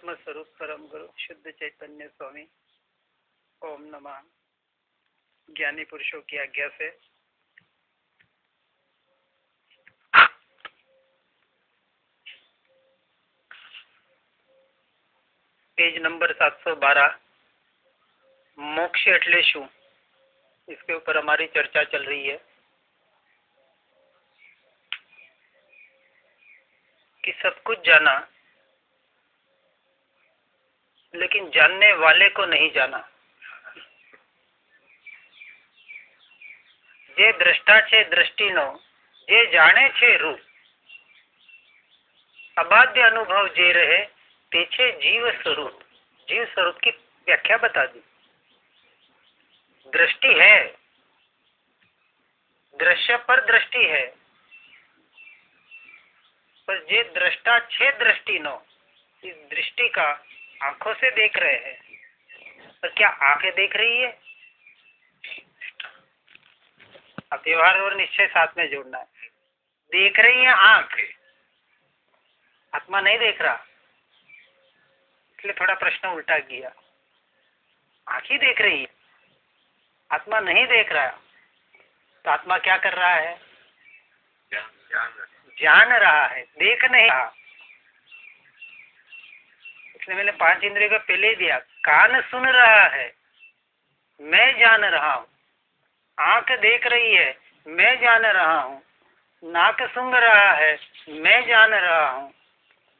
आत्मस्वरूप परम गुरु शुद्ध चैतन्य स्वामी ओम नमः। ज्ञानी पुरुषों की आज्ञा से पेज नंबर 712 मोक्ष एटले शू, इसके ऊपर हमारी चर्चा चल रही है कि सब कुछ जाना लेकिन जानने वाले को नहीं जाना। जे દ્રષ્ટા છે દ્રષ્ટિનો, જે જાણે છે રૂપ, अबाध्य अनुभव जे रहे ते छे जीव स्वरूप। जीव स्वरूप की व्याख्या बता दी। दृष्टि है, दृश्य पर दृष्टि है, पर जे दृष्टा छे दृष्टि नो, इस दृष्टि का आंखों से देख रहे हैं, पर क्या आंखें देख रही है? अब व्यवहार और निश्चय साथ में जोड़ना है। देख रही है आंख, आत्मा नहीं देख रहा, इसलिए थोड़ा प्रश्न उल्टा किया। आंख ही देख रही है, आत्मा नहीं देख रहा, तो आत्मा क्या कर रहा है? जान रहा है, देख नहीं रहा। इसलिए मैंने 5 इंद्रियों को पहले ही दिया। कान सुन रहा है, मैं जान रहा हूं। आंख देख रही है, मैं जान रहा हूं। नाक सूंघ रहा है, मैं जान रहा हूं।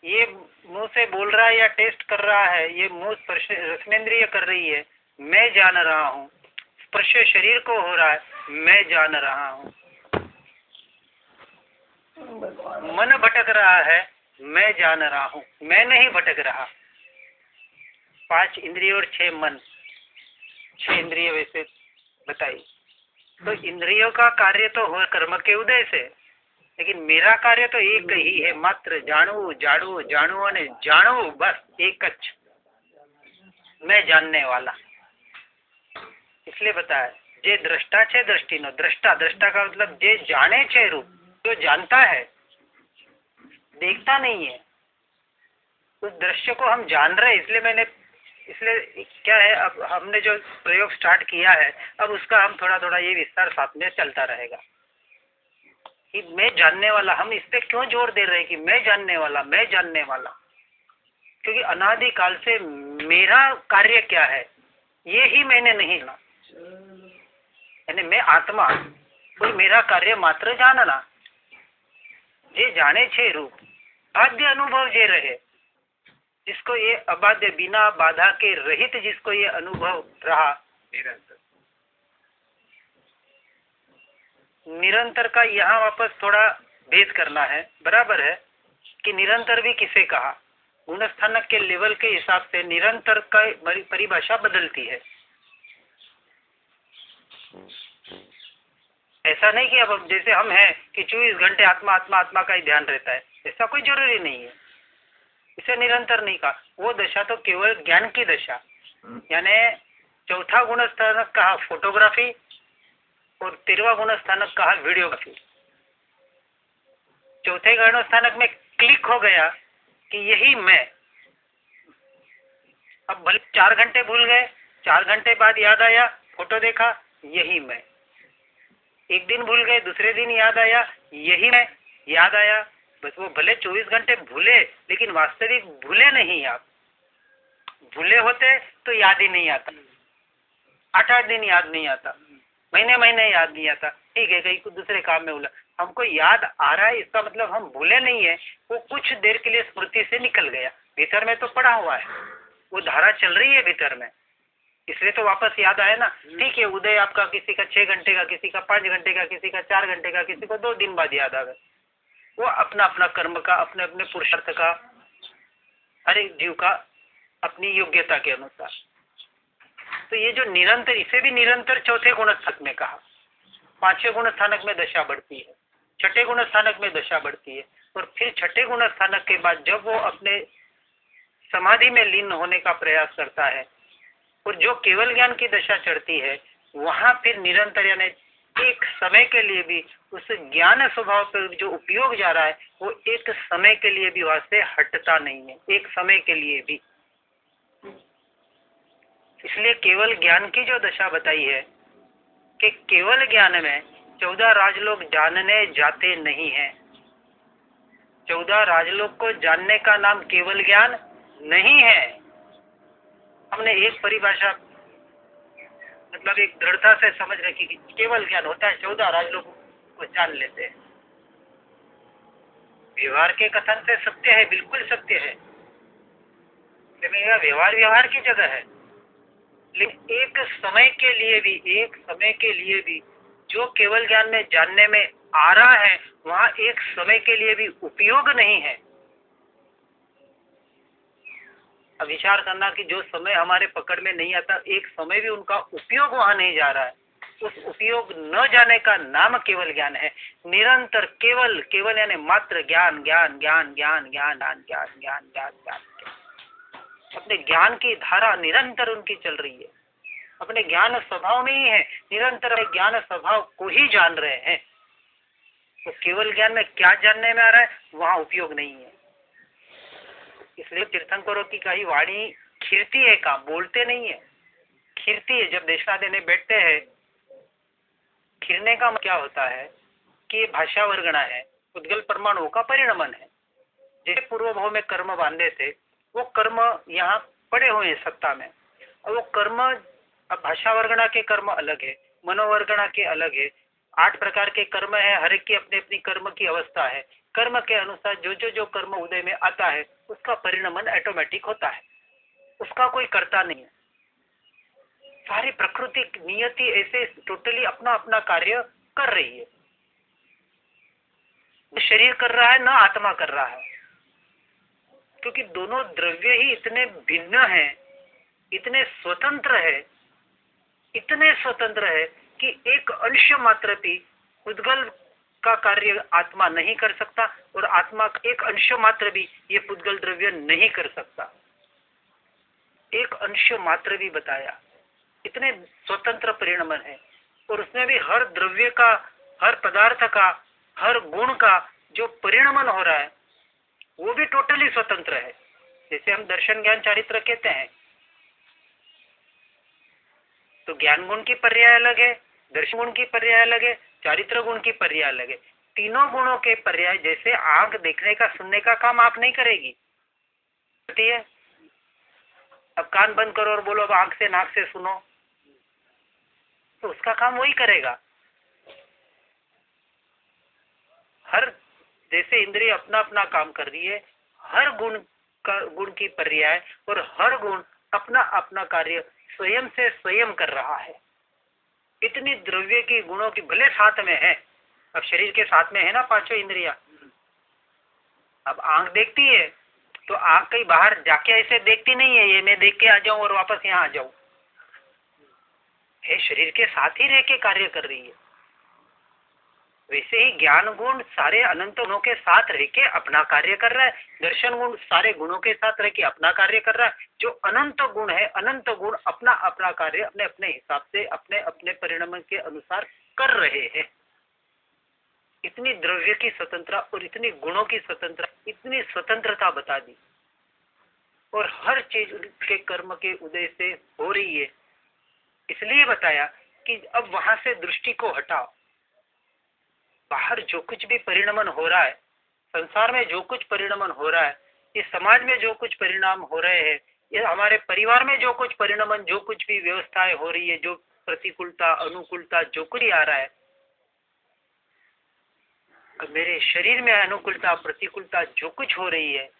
ये मुंह से बोल रहा है या टेस्ट कर रहा है, ये मुंह स्पर्श रसनेंद्रिय कर रही है, मैं जान रहा हूं। स्पर्श शरीर को हो रहा है, मैं जान रहा हूं। मन भटक रहा है, मैं जान रहा हूं, मैं नहीं भटक रहा। 5 इंद्रिय और 6 मन, 6 इंद्रिय वैसे बताई। तो इंद्रियों का कार्य तो हो कर्म के उदय से, लेकिन मेरा कार्य तो एक ही है मात्र, जाणू जाड़ू जाणू और जाणू, बस एक कच्छ, मैं जानने वाला। इसलिए बताया जे दृष्टा छे दृष्टि नो। दृष्टा, दृष्टा का मतलब जे जाने छे रूप, जो जानता है, देखता नहीं है। उस दृश्य को हम जान रहे, इसलिए क्या है, अब हमने जो प्रयोग स्टार्ट किया है, अब उसका हम थोड़ा थोड़ा ये विस्तार साथ में चलता रहेगा कि मैं जानने वाला। हम इस पे क्यों जोर दे रहे हैं कि मैं जानने वाला, मैं जानने वाला? क्योंकि अनादि काल से मेरा कार्य क्या है ये ही मैंने नहीं जाना। यानी मैं आत्मा, कोई मेरा कार्य मात्र जानना। जे जाने छे रूप, बाध्य अनुभव जे रहे, जिसको ये अबाध्य बिना बाधा के रहित जिसको ये अनुभव रहा, निरंतर का यहाँ वापस थोड़ा भेद करना है। बराबर है कि निरंतर भी किसे कहा, गुणस्थानक के लेवल के हिसाब से निरंतर का परिभाषा बदलती है। ऐसा नहीं कि अब जैसे हम हैं कि 24 घंटे आत्मा आत्मा आत्मा का ही ध्यान रहता है, ऐसा कोई जरूरी नहीं है। इसे निरंतर नहीं कहा। वो दशा तो केवल ज्ञान की दशा, यानी 4था गुणस्थानक कहा फोटोग्राफी और 13वां गुणस्थानक कहा वीडियोग्राफी। 4थे गुणस्थानक में क्लिक हो गया कि यही मैं। अब भले 4 घंटे भूल गए, 4 घंटे बाद याद आया, फोटो देखा, यही मैं। एक दिन भूल गए, दूसरे दिन याद आया, यही मैं, याद आया। बस वो भले 24 घंटे भूले, लेकिन वास्तविक भूले नहीं। आप भूले होते तो याद ही नहीं आता, 8-8 दिन याद नहीं आता, महीने महीने याद नहीं आता। ठीक है, कहीं दूसरे काम में उलझ, हमको याद आ रहा है, इसका मतलब हम भूले नहीं है। वो कुछ देर के लिए स्मृति से निकल गया, भीतर में तो पड़ा हुआ है, वो धारा चल रही है भीतर में, इसलिए तो वापस याद आया ना। ठीक है, उदय आपका किसी का 6 घंटे का, किसी का 5 घंटे का, किसी का 4 घंटे का, किसी को 2 दिन बाद याद आ गया। वो अपना अपना कर्म का, अपने अपने पुरुषार्थ का, हर एक जीव का अपनी योग्यता के अनुसार। तो ये जो निरंतर, इसे भी निरंतर 4थे गुणस्थानक में कहा। 5वें गुणस्थानक में दशा बढ़ती है, 6ठे गुणस्थानक में दशा बढ़ती है, और फिर 6ठे गुणस्थानक के बाद जब वो अपने समाधि में लीन होने का प्रयास करता है और जो केवल ज्ञान की दशा चढ़ती है, वहां फिर निरंतर, यानी एक समय के लिए भी उस ज्ञान स्वभाव पर जो उपयोग जा रहा है, वो एक समय के लिए भी वहां से हटता नहीं है। एक समय के लिए भी इसलिए केवल ज्ञान की जो दशा बताई है कि केवल ज्ञान में 14 राजलोक जानने जाते नहीं हैं। 14 राजलोक को जानने का नाम केवल ज्ञान नहीं है। हमने एक परिभाषा मतलब एक दृढ़ता से समझ रखी कि केवल ज्ञान होता है 14 राजलोकों को जान लेते हैं। व्यवहार के कथन से सत्य है, बिल्कुल सत्य है, लेकिन यह व्यवहार की जगह है। लेकिन एक समय के लिए भी जो केवल ज्ञान में जानने में आ रहा है वहां एक समय के लिए भी उपयोग नहीं है। अब विचार करना कि जो समय हमारे पकड़ में नहीं आता, एक समय भी उनका उपयोग वहां नहीं जा रहा है। उस उपयोग न जाने का नाम केवल ज्ञान है। निरंतर केवल केवल यानी मात्र ज्ञान ज्ञान ज्ञान ज्ञान ज्ञान ज्ञान ज्ञान ज्ञान ज्ञान ज्ञान अपने ज्ञान की धारा निरंतर उनकी चल रही है। अपने ज्ञान स्वभाव में ही है, निरंतर अपने ज्ञान स्वभाव को ही जान रहे हैं। तो केवल ज्ञान में क्या जानने में आ रहा है वहां उपयोग नहीं है। इसलिए तीर्थंकरों की कही वाणी खिरती है, काम बोलते नहीं है, खिरती है। जब दशा देने बैठते हैं, खिरने का क्या होता है कि भाषा वर्गणा है, उद्गल परमाणुओं का परिणमन है। जैसे पूर्व भाव में कर्म बांधे थे, वो कर्म यहाँ पड़े हुए हैं सत्ता में। और वो कर्म, अब भाषा वर्गणा के कर्म अलग है, मनोवर्गणा के अलग है। 8 प्रकार के कर्म है, हर एक की अपनी अपनी कर्म की अवस्था है। कर्म के अनुसार जो कर्म उदय में आता है उसका परिणमन ऑटोमेटिक होता है, उसका कोई कर्ता नहीं है। सारी प्रकृति नियति ऐसे टोटली अपना अपना कार्य कर रही है। शरीर कर रहा है ना आत्मा कर रहा है, क्योंकि दोनों द्रव्य ही इतने भिन्न हैं, इतने स्वतंत्र है, इतने स्वतंत्र है कि एक अंश मात्र भी उद्गल का कार्य आत्मा नहीं कर सकता और आत्मा का एक अंश मात्र भी ये पुद्गल द्रव्य नहीं कर सकता। एक अंश मात्र भी बताया, इतने स्वतंत्र परिणमन है। और उसमें भी हर द्रव्य का, हर पदार्थ का, हर गुण का जो परिणमन हो रहा है वो भी टोटली स्वतंत्र है। जैसे हम दर्शन ज्ञान चारित्र कहते हैं, तो ज्ञान गुण की पर्याय अलग है, दर्शन गुण की पर्याय अलग है, चारित्र गुण की पर्याय अलग है। तीनों गुणों के पर्याय, जैसे आंख देखने का सुनने का काम आंख नहीं करेगी, करती है। अब कान बंद करो और बोलो अब आंख से नाक से सुनो, तो उसका काम वही करेगा। हर जैसे इंद्रिय अपना अपना काम कर रही है, हर गुण की पर्याय और हर गुण अपना अपना कार्य स्वयं से स्वयं कर रहा है। इतनी द्रव्य की गुणों की भले साथ में है, अब शरीर के साथ में है ना पांचों इंद्रिया। अब आंख देखती है तो आंख कहीं बाहर जाके ऐसे देखती नहीं है, ये मैं देख के आ जाऊं और वापस यहाँ आ जाऊं, है शरीर के साथ ही रह के कार्य कर रही है। वैसे ही ज्ञान गुण सारे अनंत गुणों के साथ रह के अपना कार्य कर रहा है, दर्शन गुण सारे गुणों के साथ रह के अपना कार्य कर रहा है। जो अनंत गुण है, अनंत गुण अपना अपना कार्य अपने अपने हिसाब से अपने अपने परिणाम के अनुसार कर रहे हैं। इतनी द्रव्य की स्वतंत्रता और इतनी गुणों की स्वतंत्रता, इतनी स्वतंत्रता बता दी। और हर चीज के कर्म के उदय से हो रही है। इसलिए बताया कि अब वहां से दृष्टि को हटाओ। बाहर जो कुछ भी परिणमन हो रहा है, संसार में जो कुछ परिणमन हो रहा है, इस समाज में जो कुछ परिणाम हो रहे हैं, ये हमारे परिवार में जो कुछ परिणमन, जो कुछ भी व्यवस्थाएं हो रही है, जो प्रतिकूलता अनुकूलता जो कुछ आ रहा है, मेरे शरीर में अनुकूलता प्रतिकूलता जो कुछ हो रही है,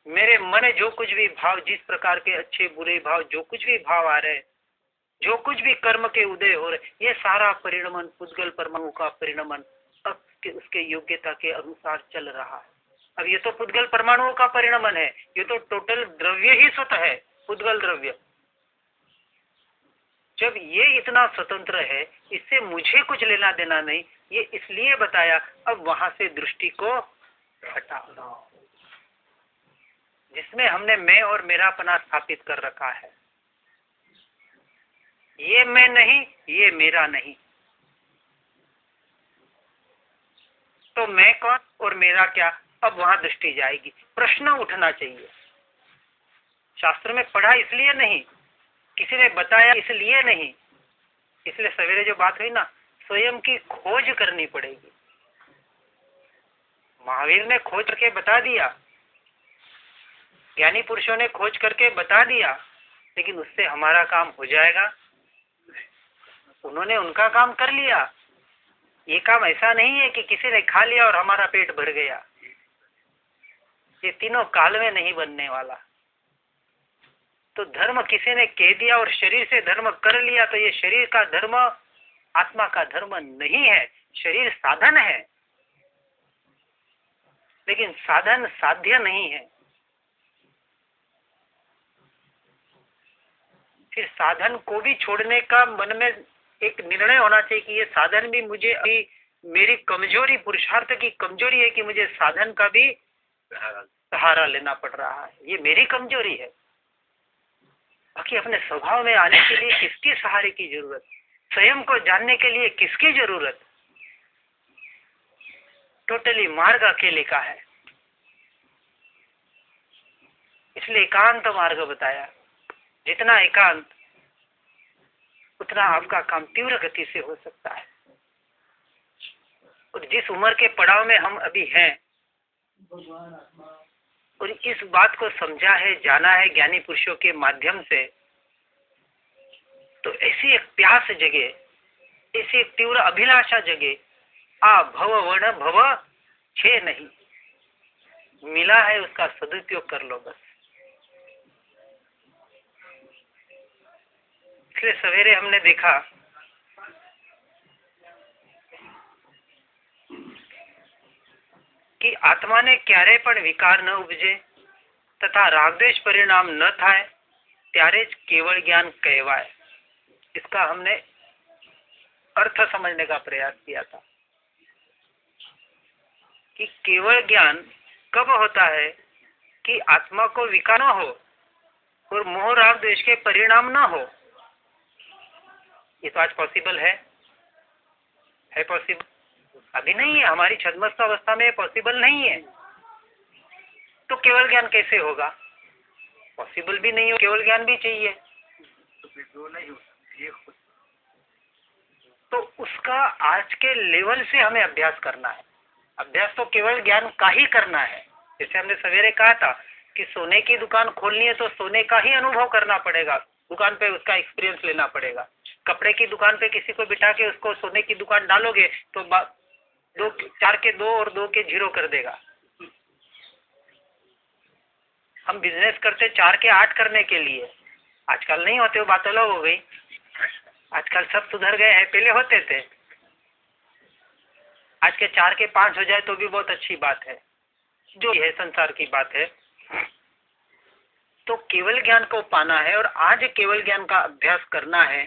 मेरे मन में जो कुछ भी भाव, जिस प्रकार के अच्छे बुरे भाव, जो कुछ भी भाव आ रहे हैं, जो कुछ भी कर्म के उदय हो रहे, ये सारा परिणमन पुद्गल परमाणु का परिणमन अब उसके योग्यता के अनुसार चल रहा है। अब ये तो पुद्गल परमाणुओं का परिणमन है, ये तो टोटल द्रव्य ही स्वतः है, पुद्गल द्रव्य। जब ये इतना स्वतंत्र है, इससे मुझे कुछ लेना देना नहीं, ये इसलिए बताया अब वहां से दृष्टि को हटाओ जिसमें हमने मैं और मेरापना स्थापित कर रखा है। ये मैं नहीं, ये मेरा नहीं, तो मैं कौन और मेरा क्या, अब वहां दृष्टि जाएगी। प्रश्न उठना चाहिए। शास्त्र में पढ़ा इसलिए नहीं, किसी ने बताया इसलिए नहीं। इसलिए सवेरे जो बात हुई ना, स्वयं की खोज करनी पड़ेगी। महावीर ने खोज करके बता दिया, ज्ञानी पुरुषों ने खोज करके बता दिया, लेकिन उससे हमारा काम हो जाएगा? उन्होंने उनका काम कर लिया। ये काम ऐसा नहीं है कि किसी ने खा लिया और हमारा पेट भर गया। ये तीनों काल में नहीं बनने वाला। तो धर्म किसी ने कह दिया और शरीर से धर्म कर लिया, तो ये शरीर का धर्म आत्मा का धर्म नहीं है। शरीर साधन है, लेकिन साधन साध्य नहीं है। फिर साधन को भी छोड़ने का मन में एक निर्णय होना चाहिए कि ये साधन भी मुझे अभी मेरी कमजोरी, पुरुषार्थ की कमजोरी है कि मुझे साधन का भी सहारा लेना पड़ रहा है। ये मेरी कमजोरी है। बाकी अपने स्वभाव में आने के लिए किसके सहारे की जरूरत? स्वयं को जानने के लिए किसकी जरूरत? टोटली मार्ग अकेले का है। इसलिए एकांत मार्ग बताया। जितना एकांत, उतना आपका काम तीव्र गति से हो सकता है। और जिस उम्र के पड़ाव में हम अभी हैं और इस बात को समझा है, जाना है ज्ञानी पुरुषों के माध्यम से, तो ऐसी एक प्यास जगे, ऐसी एक तीव्र अभिलाषा जगे, आ भव वर्ण भव छे नहीं, मिला है उसका सदुपयोग कर लो बस। इसलिए सवेरे हमने देखा कि आत्मा ने क्यारे पण विकार न उपजे तथा रागद्वेष परिणाम न थाय त्यारे केवल ज्ञान कहवाय। इसका हमने अर्थ समझने का प्रयास किया था कि केवल ज्ञान कब होता है कि आत्मा को विकार न हो और मोह राग द्वेष के परिणाम न हो। ये तो आज पॉसिबल है पॉसिबल? अभी नहीं है। हमारी छद्मस्त अवस्था में पॉसिबल नहीं है। तो केवल ज्ञान कैसे होगा? पॉसिबल भी नहीं हो, केवल ज्ञान भी चाहिए। तो उसका आज के लेवल से हमें अभ्यास करना है। अभ्यास तो केवल ज्ञान का ही करना है। जैसे हमने सवेरे कहा था कि सोने की दुकान खोलनी है तो सोने का ही अनुभव करना पड़ेगा, दुकान पे उसका एक्सपीरियंस लेना पड़ेगा। कपड़े की दुकान पे किसी को बिठा के उसको सोने की दुकान डालोगे तो 4 के 2 और 2 के 0 कर देगा। हम बिजनेस करते 4 के 8 करने के लिए। आजकल नहीं होते, वो बात अलग हो गई। आजकल सब सुधर गए हैं, पहले होते थे। आज के 4 के 5 हो जाए तो भी बहुत अच्छी बात है, जो है संसार की बात है। तो केवल ज्ञान को पाना है और आज केवल ज्ञान का अभ्यास करना है।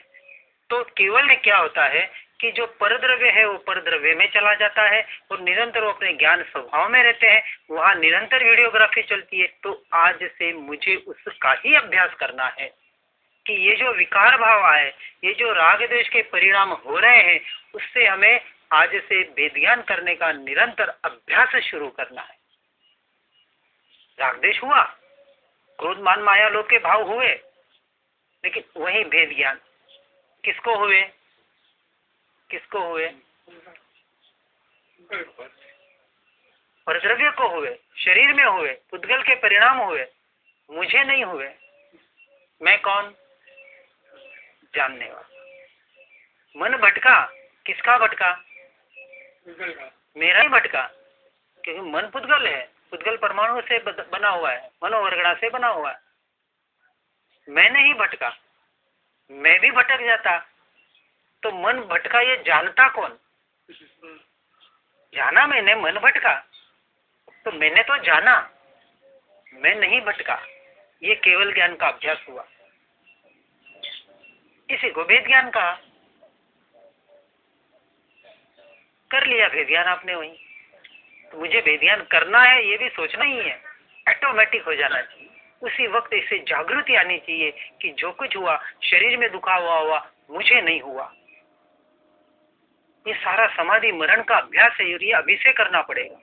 तो केवल में क्या होता है कि जो परद्रव्य है वो परद्रव्य में चला जाता है और निरंतर वो अपने ज्ञान स्वभाव में रहते हैं। वहां निरंतर वीडियोग्राफी चलती है। तो आज से मुझे उसका ही अभ्यास करना है कि ये जो विकार भाव आए, ये जो राग द्वेष के परिणाम हो रहे हैं, उससे हमें आज से वेद ज्ञान करने का निरंतर अभ्यास शुरू करना है। राग द्वेष हुआ, क्रोध मान माया लोभ के भाव हुए, लेकिन वही भेद ज्ञान किसको हुए? किसको हुए? परद्रव्य को हुए, शरीर में हुए, पुद्गल के परिणाम हुए, मुझे नहीं हुए। मैं कौन? जानने वाला। मन भटका, किसका भटका? मेरा ही भटका, क्योंकि मन पुद्गल है। पुद्गल परमाणु से बना हुआ है, मनोवर्गणा से बना हुआ है। मैं नहीं भटका, मैं भी भटक जाता। तो मन भटका, ये जानता कौन? जाना मैंने, मन भटका, तो मैंने तो जाना, मैं नहीं भटका। ये केवल ज्ञान का अभ्यास हुआ, इसी को भेद ज्ञान कहा। कर लिया भेद ज्ञान आपने वही। तो मुझे भेद ज्ञान करना है, ये भी सोचना ही है, ऑटोमेटिक हो जाना चाहिए। उसी वक्त इसे जागृति आनी चाहिए कि जो कुछ हुआ, शरीर में दुखा हुआ मुझे नहीं हुआ। ये सारा समाधि मरण का अभ्यास है और ये अभी से करना पड़ेगा।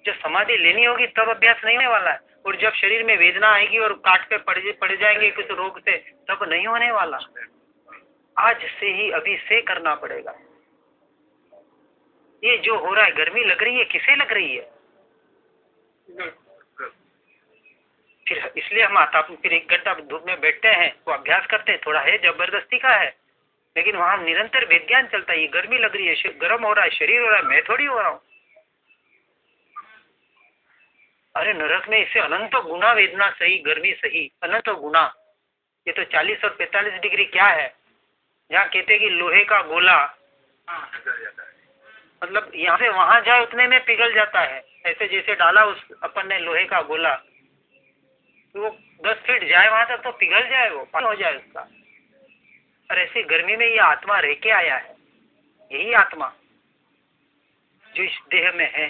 जब समाधि लेनी होगी तब अभ्यास नहीं होने वाला है। और जब शरीर में वेदना आएगी और काट पे पड़ जाएंगे किस रोग से, तब नहीं होने वाला। आज से ही, अभी से करना पड़ेगा। ये जो हो रहा है, गर्मी लग रही है, किसे लग रही है? फिर इसलिए हम फिर 1 घंटा धूप में बैठते हैं, वो अभ्यास करते हैं, थोड़ा है जबरदस्ती का है, लेकिन वहां निरंतर विज्ञान चलता है। ये गर्मी लग रही है, गर्म हो रहा है, शरीर हो रहा है, मैं थोड़ी हो रहा हूँ। अरे नरक में इससे अनंत गुना वेदना सही, गर्मी सही, अनंत गुना। ये तो 40 और 45 डिग्री क्या है? जहाँ कहते कि लोहे का गोला मतलब यहाँ से वहां जाए उतने में पिघल जाता है। ऐसे जैसे डाला उस अपन ने लोहे का गोला, तो वो 10 फीट जाए वहां तक तो पिघल जाए, वो पानी हो जाए उसका। और ऐसी गर्मी में ये आत्मा रह के आया है। यही आत्मा जो इस देह में है,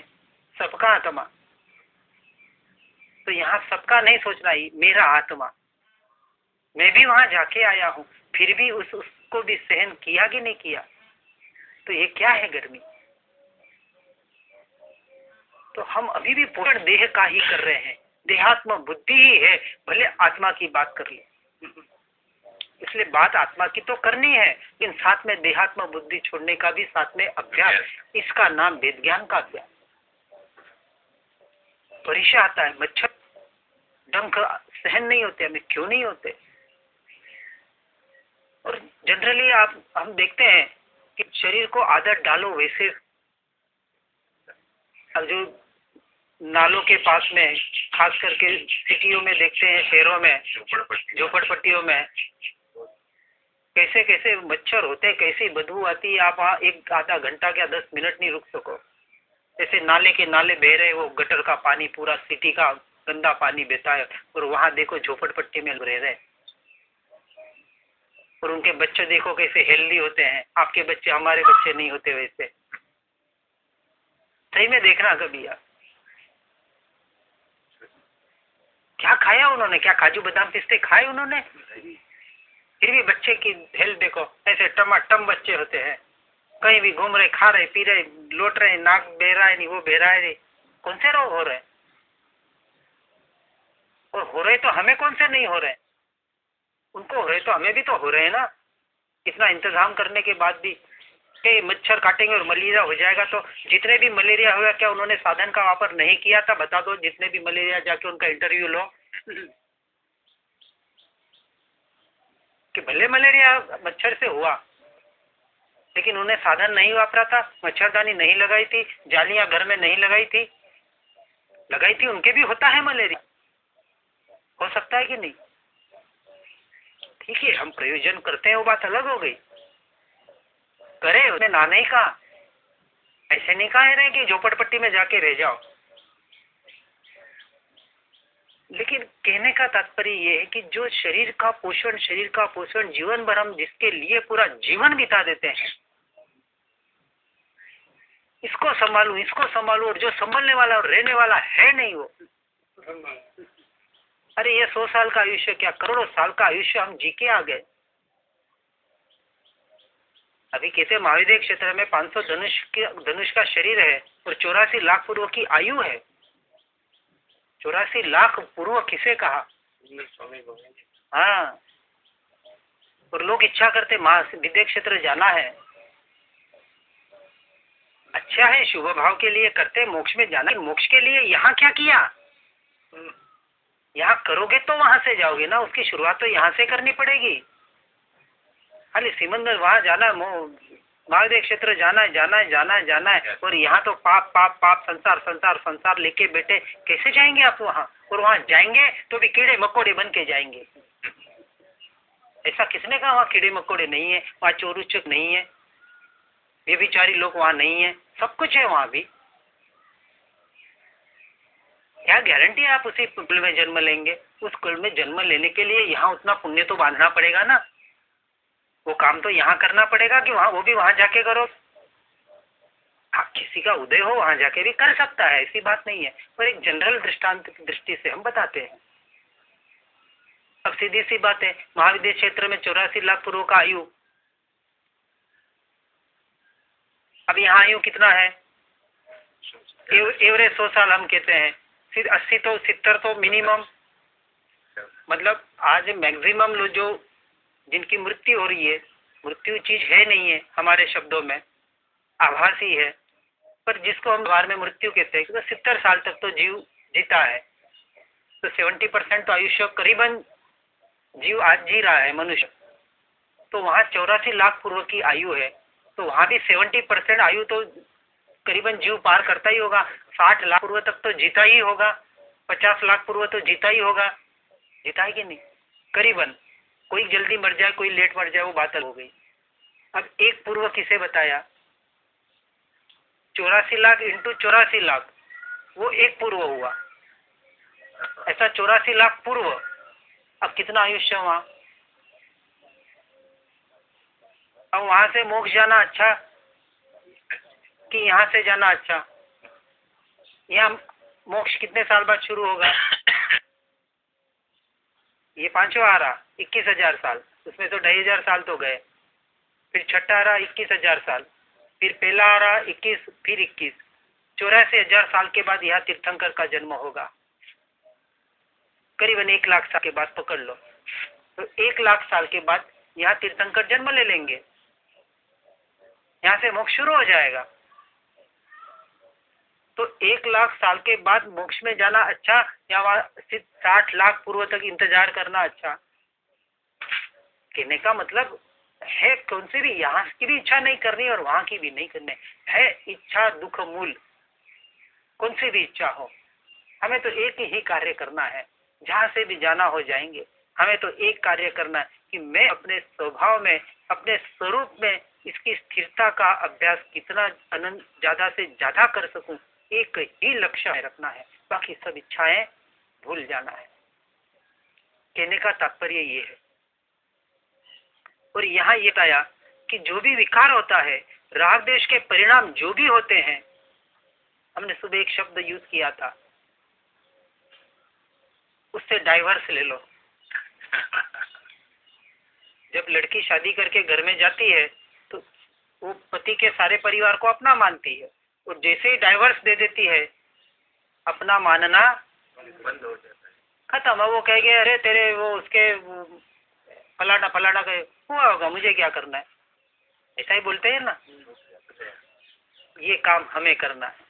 सबका आत्मा। तो यहाँ सबका नहीं सोचना, ही मेरा आत्मा, मैं भी वहां जाके आया हूँ, फिर भी उसको भी सहन किया कि नहीं किया। तो ये क्या है गर्मी? तो हम अभी भी पूर्ण देह का ही कर रहे हैं, देहात्म बुद्धि ही है, भले आत्मा की बात कर ले। इसलिए बात आत्मा की तो करनी है, लेकिन साथ में देहात्म बुद्धि छोड़ने का भी साथ में अभ्यास। इसका नाम वेद ज्ञान का अभ्यास। परीक्षा आता है, मच्छर डंक सहन नहीं होते, हमें क्यों नहीं होते? और जनरली हम देखते हैं कि शरीर को आदत डालो वैसे। अब जो नालों के पास में, खास करके सिटियों में देखते हैं, शहरों में, झोपड़पट्टियों में कैसे कैसे मच्छर होते हैं, कैसी बदबू आती है। आप वहाँ 1 आधा घंटा क्या 10 मिनट नहीं रुक सको। जैसे नाले के नाले बह रहे, वो गटर का पानी, पूरा सिटी का गंदा पानी बहता है, और वहां देखो झोपड़पट्टी में रह रहे, और उनके बच्चे देखो कैसे हेल्दी होते हैं। आपके बच्चे हमारे बच्चे नहीं होते वैसे। सही में देखना कभी आप, क्या खाया उन्होंने, क्या काजू बादाम पिस्ते खाए उन्होंने, फिर भी बच्चे की हेल्थ देखो। ऐसे टमाटम बच्चे होते हैं, कहीं भी घूम रहे, खा रहे, पी रहे, लौट रहे, नाक बह रहा है नहीं, वो बह रहा है नहीं। कौन से रोग हो रहे? और हो रहे तो हमें कौन से नहीं हो रहे? उनको हो रहे तो हमें भी तो हो रहे हैं ना। इतना इंतजाम करने के बाद भी कि मच्छर काटेंगे और मलेरिया हो जाएगा। तो जितने भी मलेरिया हुआ, क्या उन्होंने साधन का वापर नहीं किया था? बता दो, जितने भी मलेरिया, जाके उनका इंटरव्यू लो कि भले मलेरिया मच्छर से हुआ, लेकिन उन्हें साधन नहीं वापरा था, मच्छरदानी नहीं लगाई थी, जालियां घर में नहीं लगाई थी। लगाई थी, उनके भी होता है मलेरिया, हो सकता है कि नहीं? ठीक है, हम प्रयोजन करते हैं, वो बात अलग हो गई। करे, उसने ना नहीं कहा, ऐसे नहीं कह रहे कि झोपड़पट्टी में जाके रह जाओ। लेकिन कहने का तात्पर्य ये है कि जो शरीर का पोषण जीवन भर हम जिसके लिए पूरा जीवन बिता देते हैं, इसको संभालूं, और जो संभलने वाला और रहने वाला है नहीं वो। अरे ये 100 साल का आयुष्य, क्या करोड़ों साल का आयुष्य हम जी के आ गए। अभी कहते महाविद्य क्षेत्र में 500 धनुष का शरीर है, और 84 लाख पूर्व की आयु है। 84 लाख पूर्व किसे कहा? हाँ, और लोग इच्छा करते महाविद्य क्षेत्र जाना है। अच्छा है, शुभ भाव के लिए करते, मोक्ष में जाना, मोक्ष के लिए यहाँ क्या किया? यहाँ करोगे तो वहां से जाओगे ना, उसकी शुरुआत तो यहाँ से करनी पड़ेगी। खाली सिमंदर वहां जाना, महाविद्य क्षेत्र जाना है, और यहाँ तो पाप पाप पाप, संसार लेके बैठे, कैसे जाएंगे आप वहां? और वहां जाएंगे तो भी कीड़े मकोड़े बन के जाएंगे। ऐसा किसने कहा वहां कीड़े मकोड़े नहीं है, वहां चोर उच्चक नहीं है, व्यभिचारी लोग वहां नहीं है, सब कुछ है वहां भी। क्या गारंटी है आप उसी कुल में जन्म लेंगे? उस कुल में जन्म लेने के लिए यहाँ उतना पुण्य तो बांधना पड़ेगा ना। वो काम तो यहाँ करना पड़ेगा कि वहां, वो भी वहां जाके करो। हाँ, किसी का उदय हो वहां जाके भी कर सकता है, ऐसी बात नहीं है, पर एक जनरल दृष्टांत की दृष्टि से हम बताते हैं। अब सीधी सी बात है, महाविद्य क्षेत्र में 84 लाख पूर्व का आयु, अब यहाँ आयु कितना है? एवरेज 100 साल हम कहते हैं, फिर 80 तो 70 तो मिनिमम, मतलब आज मैक्सिमम लोग जो जिनकी मृत्यु हो रही है, मृत्यु चीज है नहीं है हमारे शब्दों में, आभासी है, पर जिसको हम व्यवहार में मृत्यु कहते हैं, तो 70 साल तक तो जीव जीता है। तो 70% तो आयुष्य करीबन जीव आज जी रहा है मनुष्य। तो वहाँ 84 लाख पूर्व की आयु है, तो वहाँ भी 70% आयु तो करीबन जीव पार करता ही होगा। 60 लाख पूर्व तक तो जीता ही होगा, 50 लाख पूर्व तो जीता ही होगा। जीता है कि नहीं? करीबन। कोई जल्दी मर जाए, कोई लेट मर जाए, वो बात हो गई। अब एक पूर्व किसे बताया? 84 लाख इंटू 84 लाख, वो एक पूर्व हुआ। ऐसा 84 लाख पूर्व। अब कितना आयुष्य वहां? अब वहां से मोक्ष जाना अच्छा कि यहाँ से जाना अच्छा? यहाँ मोक्ष कितने साल बाद शुरू होगा? ये पांचवा आ रहा 21,000 साल, उसमें तो 2,500 साल तो गए। फिर छठा आ रहा 21,000 साल, फिर पहला आ रहा 21, फिर 21, 84,000 साल के बाद यहाँ तीर्थंकर का जन्म होगा। करीबन 1 लाख साल के बाद पकड़ लो, तो 1 लाख साल के बाद यहाँ तीर्थंकर जन्म ले लेंगे, यहाँ से मोक्ष शुरू हो जाएगा। तो 1 लाख साल के बाद मोक्ष में जाना अच्छा या वहां 60 लाख पूर्व तक इंतजार करना अच्छा? कहने का मतलब है कौन सी भी, यहाँ की भी इच्छा नहीं करनी और वहां की भी नहीं करनी है। इच्छा दुख मूल, कौन सी भी इच्छा हो, हमें तो एक ही कार्य करना है। जहां से भी जाना हो जाएंगे, हमें तो एक कार्य करना है कि मैं अपने स्वभाव में, अपने स्वरूप में इसकी स्थिरता का अभ्यास कितना अनंत ज्यादा से ज्यादा कर सकूं, एक ही लक्ष्य रखना है। बाकी सब इच्छाएं भूल जाना है। कहने का तात्पर्य ये है। और यहाँ ये बताया कि जो भी विकार होता है, राग द्वेष के परिणाम जो भी होते हैं, हमने सुबह एक शब्द यूज किया था, उससे डाइवर्स ले लो। जब लड़की शादी करके घर में जाती है तो वो पति के सारे परिवार को अपना मानती है, और जैसे ही डाइवर्स दे देती है, अपना मानना बंद हो जाता है, खत्म। वो कहेंगे अरे तेरे वो उसके फलाना फलाना का हुआ होगा, मुझे क्या करना है, ऐसा ही बोलते हैं ना। ये काम हमें करना है।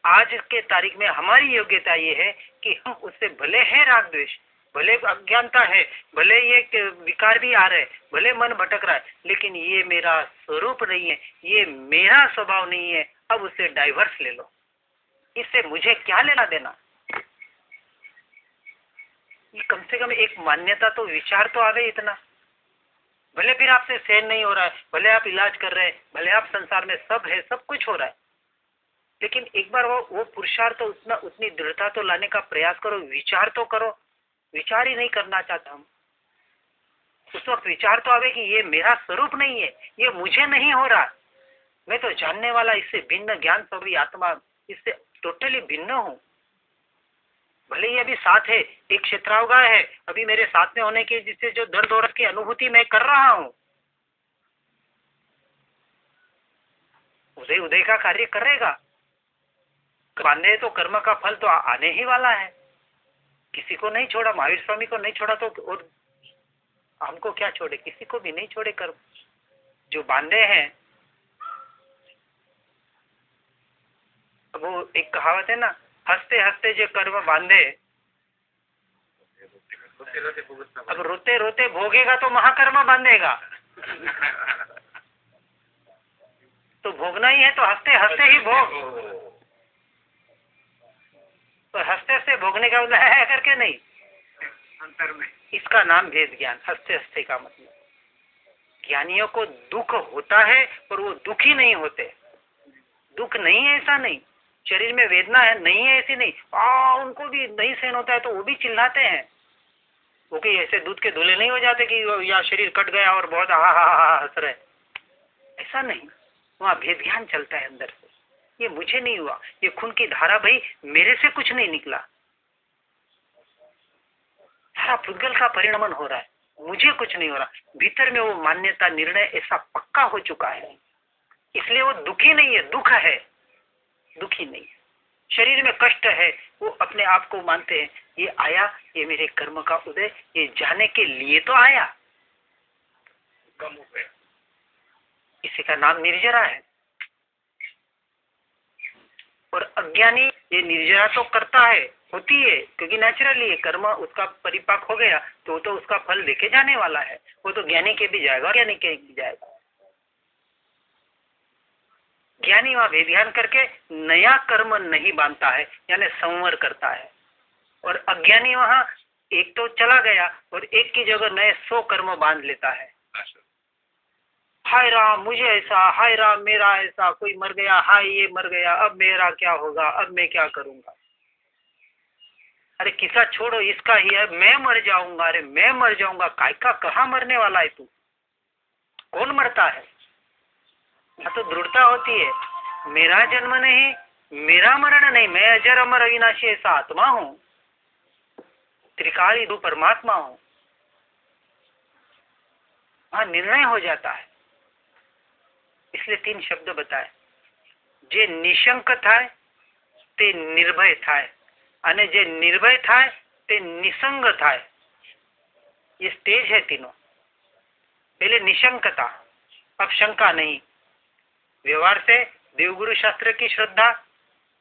आज के तारीख में हमारी योग्यता ये है कि हम उससे भले है राग द्वेष, भले अज्ञानता है, भले ये विकार भी आ रहे हैं, भले मन भटक रहा है, लेकिन ये मेरा स्वरूप नहीं है, ये मेरा स्वभाव नहीं है। अब उससे डाइवर्स ले लो, इससे मुझे क्या लेना देना। ये कम से कम एक मान्यता तो, विचार तो आवे इतना। भले फिर आपसे सहन नहीं हो रहा है, भले आप इलाज कर रहे हैं, भले आप संसार में सब है, सब कुछ हो रहा है, लेकिन एक बार वो पुरुषार्थ तो उतनी दृढ़ता तो लाने का प्रयास करो, विचार तो करो। विचार ही नहीं करना चाहता हम। उस वक्त विचार तो आवे कि ये मेरा स्वरूप नहीं है, ये मुझे नहीं हो रहा, मैं तो जानने वाला, इससे भिन्न ज्ञान स्वरूपी आत्मा, इससे टोटली भिन्न हूँ। भले ही अभी साथ है, एक क्षेत्रावगाह है, अभी मेरे साथ में होने के जिससे जो दर्द और की अनुभूति मैं कर रहा हूँ, उदय उदय का कार्य करेगा। बांधे तो कर्म का फल तो आने ही वाला है। किसी को नहीं छोड़ा, महावीर स्वामी को नहीं छोड़ा तो और हमको क्या छोड़े? किसी को भी नहीं छोड़े कर्म। जो बांधे हैं, वो एक कहावत है ना, हंसते हंसते जो कर्म बांधे, अब रोते रोते भोगेगा तो महाकर्म बांधेगा। तो भोगना ही है तो हंसते हंसते ही भोग। तो हंसते हंसते भोगने का मतलब है करके नहीं, अंतर में इसका नाम भेद ज्ञान। हंसते हंसते का मतलब, ज्ञानियों को दुख होता है पर वो दुखी नहीं होते। दुख नहीं है ऐसा नहीं, शरीर में वेदना है नहीं है ऐसी नहीं, उनको भी नहीं सहन होता है तो वो भी चिल्लाते हैं। वो कि ऐसे दूध के धुले नहीं हो जाते कि या शरीर कट गया और बहुत हा हा हा हंस रहे, ऐसा नहीं। वहाँ भेद ज्ञान चलता है अंदर से। ये मुझे नहीं हुआ, ये खून की धारा भाई मेरे से कुछ नहीं निकला, सारा पुद्गल का परिणमन हो रहा है, मुझे कुछ नहीं हो रहा। भीतर में वो मान्यता, निर्णय ऐसा पक्का हो चुका है, इसलिए वो दुखी नहीं है। दुख है, दुखी नहीं है। शरीर में कष्ट है, वो अपने आप को मानते हैं ये आया, ये मेरे कर्म का उदय, ये जाने के लिए तो आया। कम हो गया। इसी का नाम निर्जरा है। और अज्ञानी ये निर्जरा तो करता है, होती है, क्योंकि नेचुरली ये कर्म उसका परिपाक हो गया तो उसका फल लेके जाने वाला है। वो तो ज्ञानी के भी जाएगा, ज्ञानी के भी जाएगा। ज्ञानी वहां भेद करके नया कर्म नहीं बांधता है, यानी संवर करता है। और अज्ञानी वहां एक तो चला गया और एक की जगह नए 100 कर्म बांध लेता है। हाय राम मुझे ऐसा, हाय राम मेरा ऐसा, कोई मर गया, हाय ये मर गया, अब मेरा क्या होगा, अब मैं क्या करूंगा। अरे किस्सा छोड़ो, इसका ही है, मैं मर जाऊंगा, अरे मैं मर जाऊंगा, काय का कहाँ मरने वाला है तू? कौन मरता है? तो दृढ़ता होती है, मेरा जन्म नहीं, मेरा मरण नहीं, मैं अजर अमर अविनाशी ऐसा आत्मा हूं, त्रिकाली दो परमात्मा हूं। वहां निर्णय हो जाता है। इसलिए 3 शब्द बताए, जे निशंक थाय ते निर्भय थाय, અને જે निर्भय थाय ते निसंग थाय। ये स्टेज है तीनों। पहले निशंकता, अब शंका नहीं। व्यवहार से देवगुरु शास्त्र की श्रद्धा,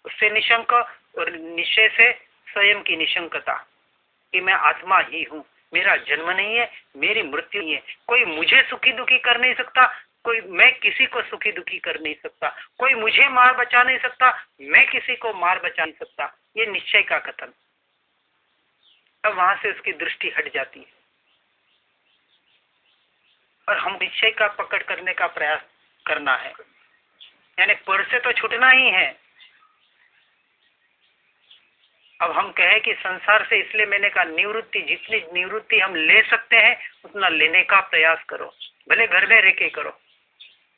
उससे निशंक, और निश्चय से स्वयं की निशंकता कि मैं आत्मा ही हूँ, मेरा जन्म नहीं है, मेरी मृत्यु नहीं है, कोई मुझे सुखी दुखी कर नहीं सकता, कोई मैं किसी को सुखी दुखी कर नहीं सकता, कोई मुझे मार बचा नहीं सकता, मैं किसी को मार बचा नहीं सकता। ये निश्चय का कथन। अब वहां से उसकी दृष्टि हट जाती है और हम निश्चय का पकड़ करने का प्रयास करना है, यानी पर से तो छूटना ही है। अब हम कहें कि संसार से, इसलिए मैंने कहा निवृत्ति, जितनी निवृत्ति हम ले सकते हैं उतना लेने का प्रयास करो, भले घर में रह के करो,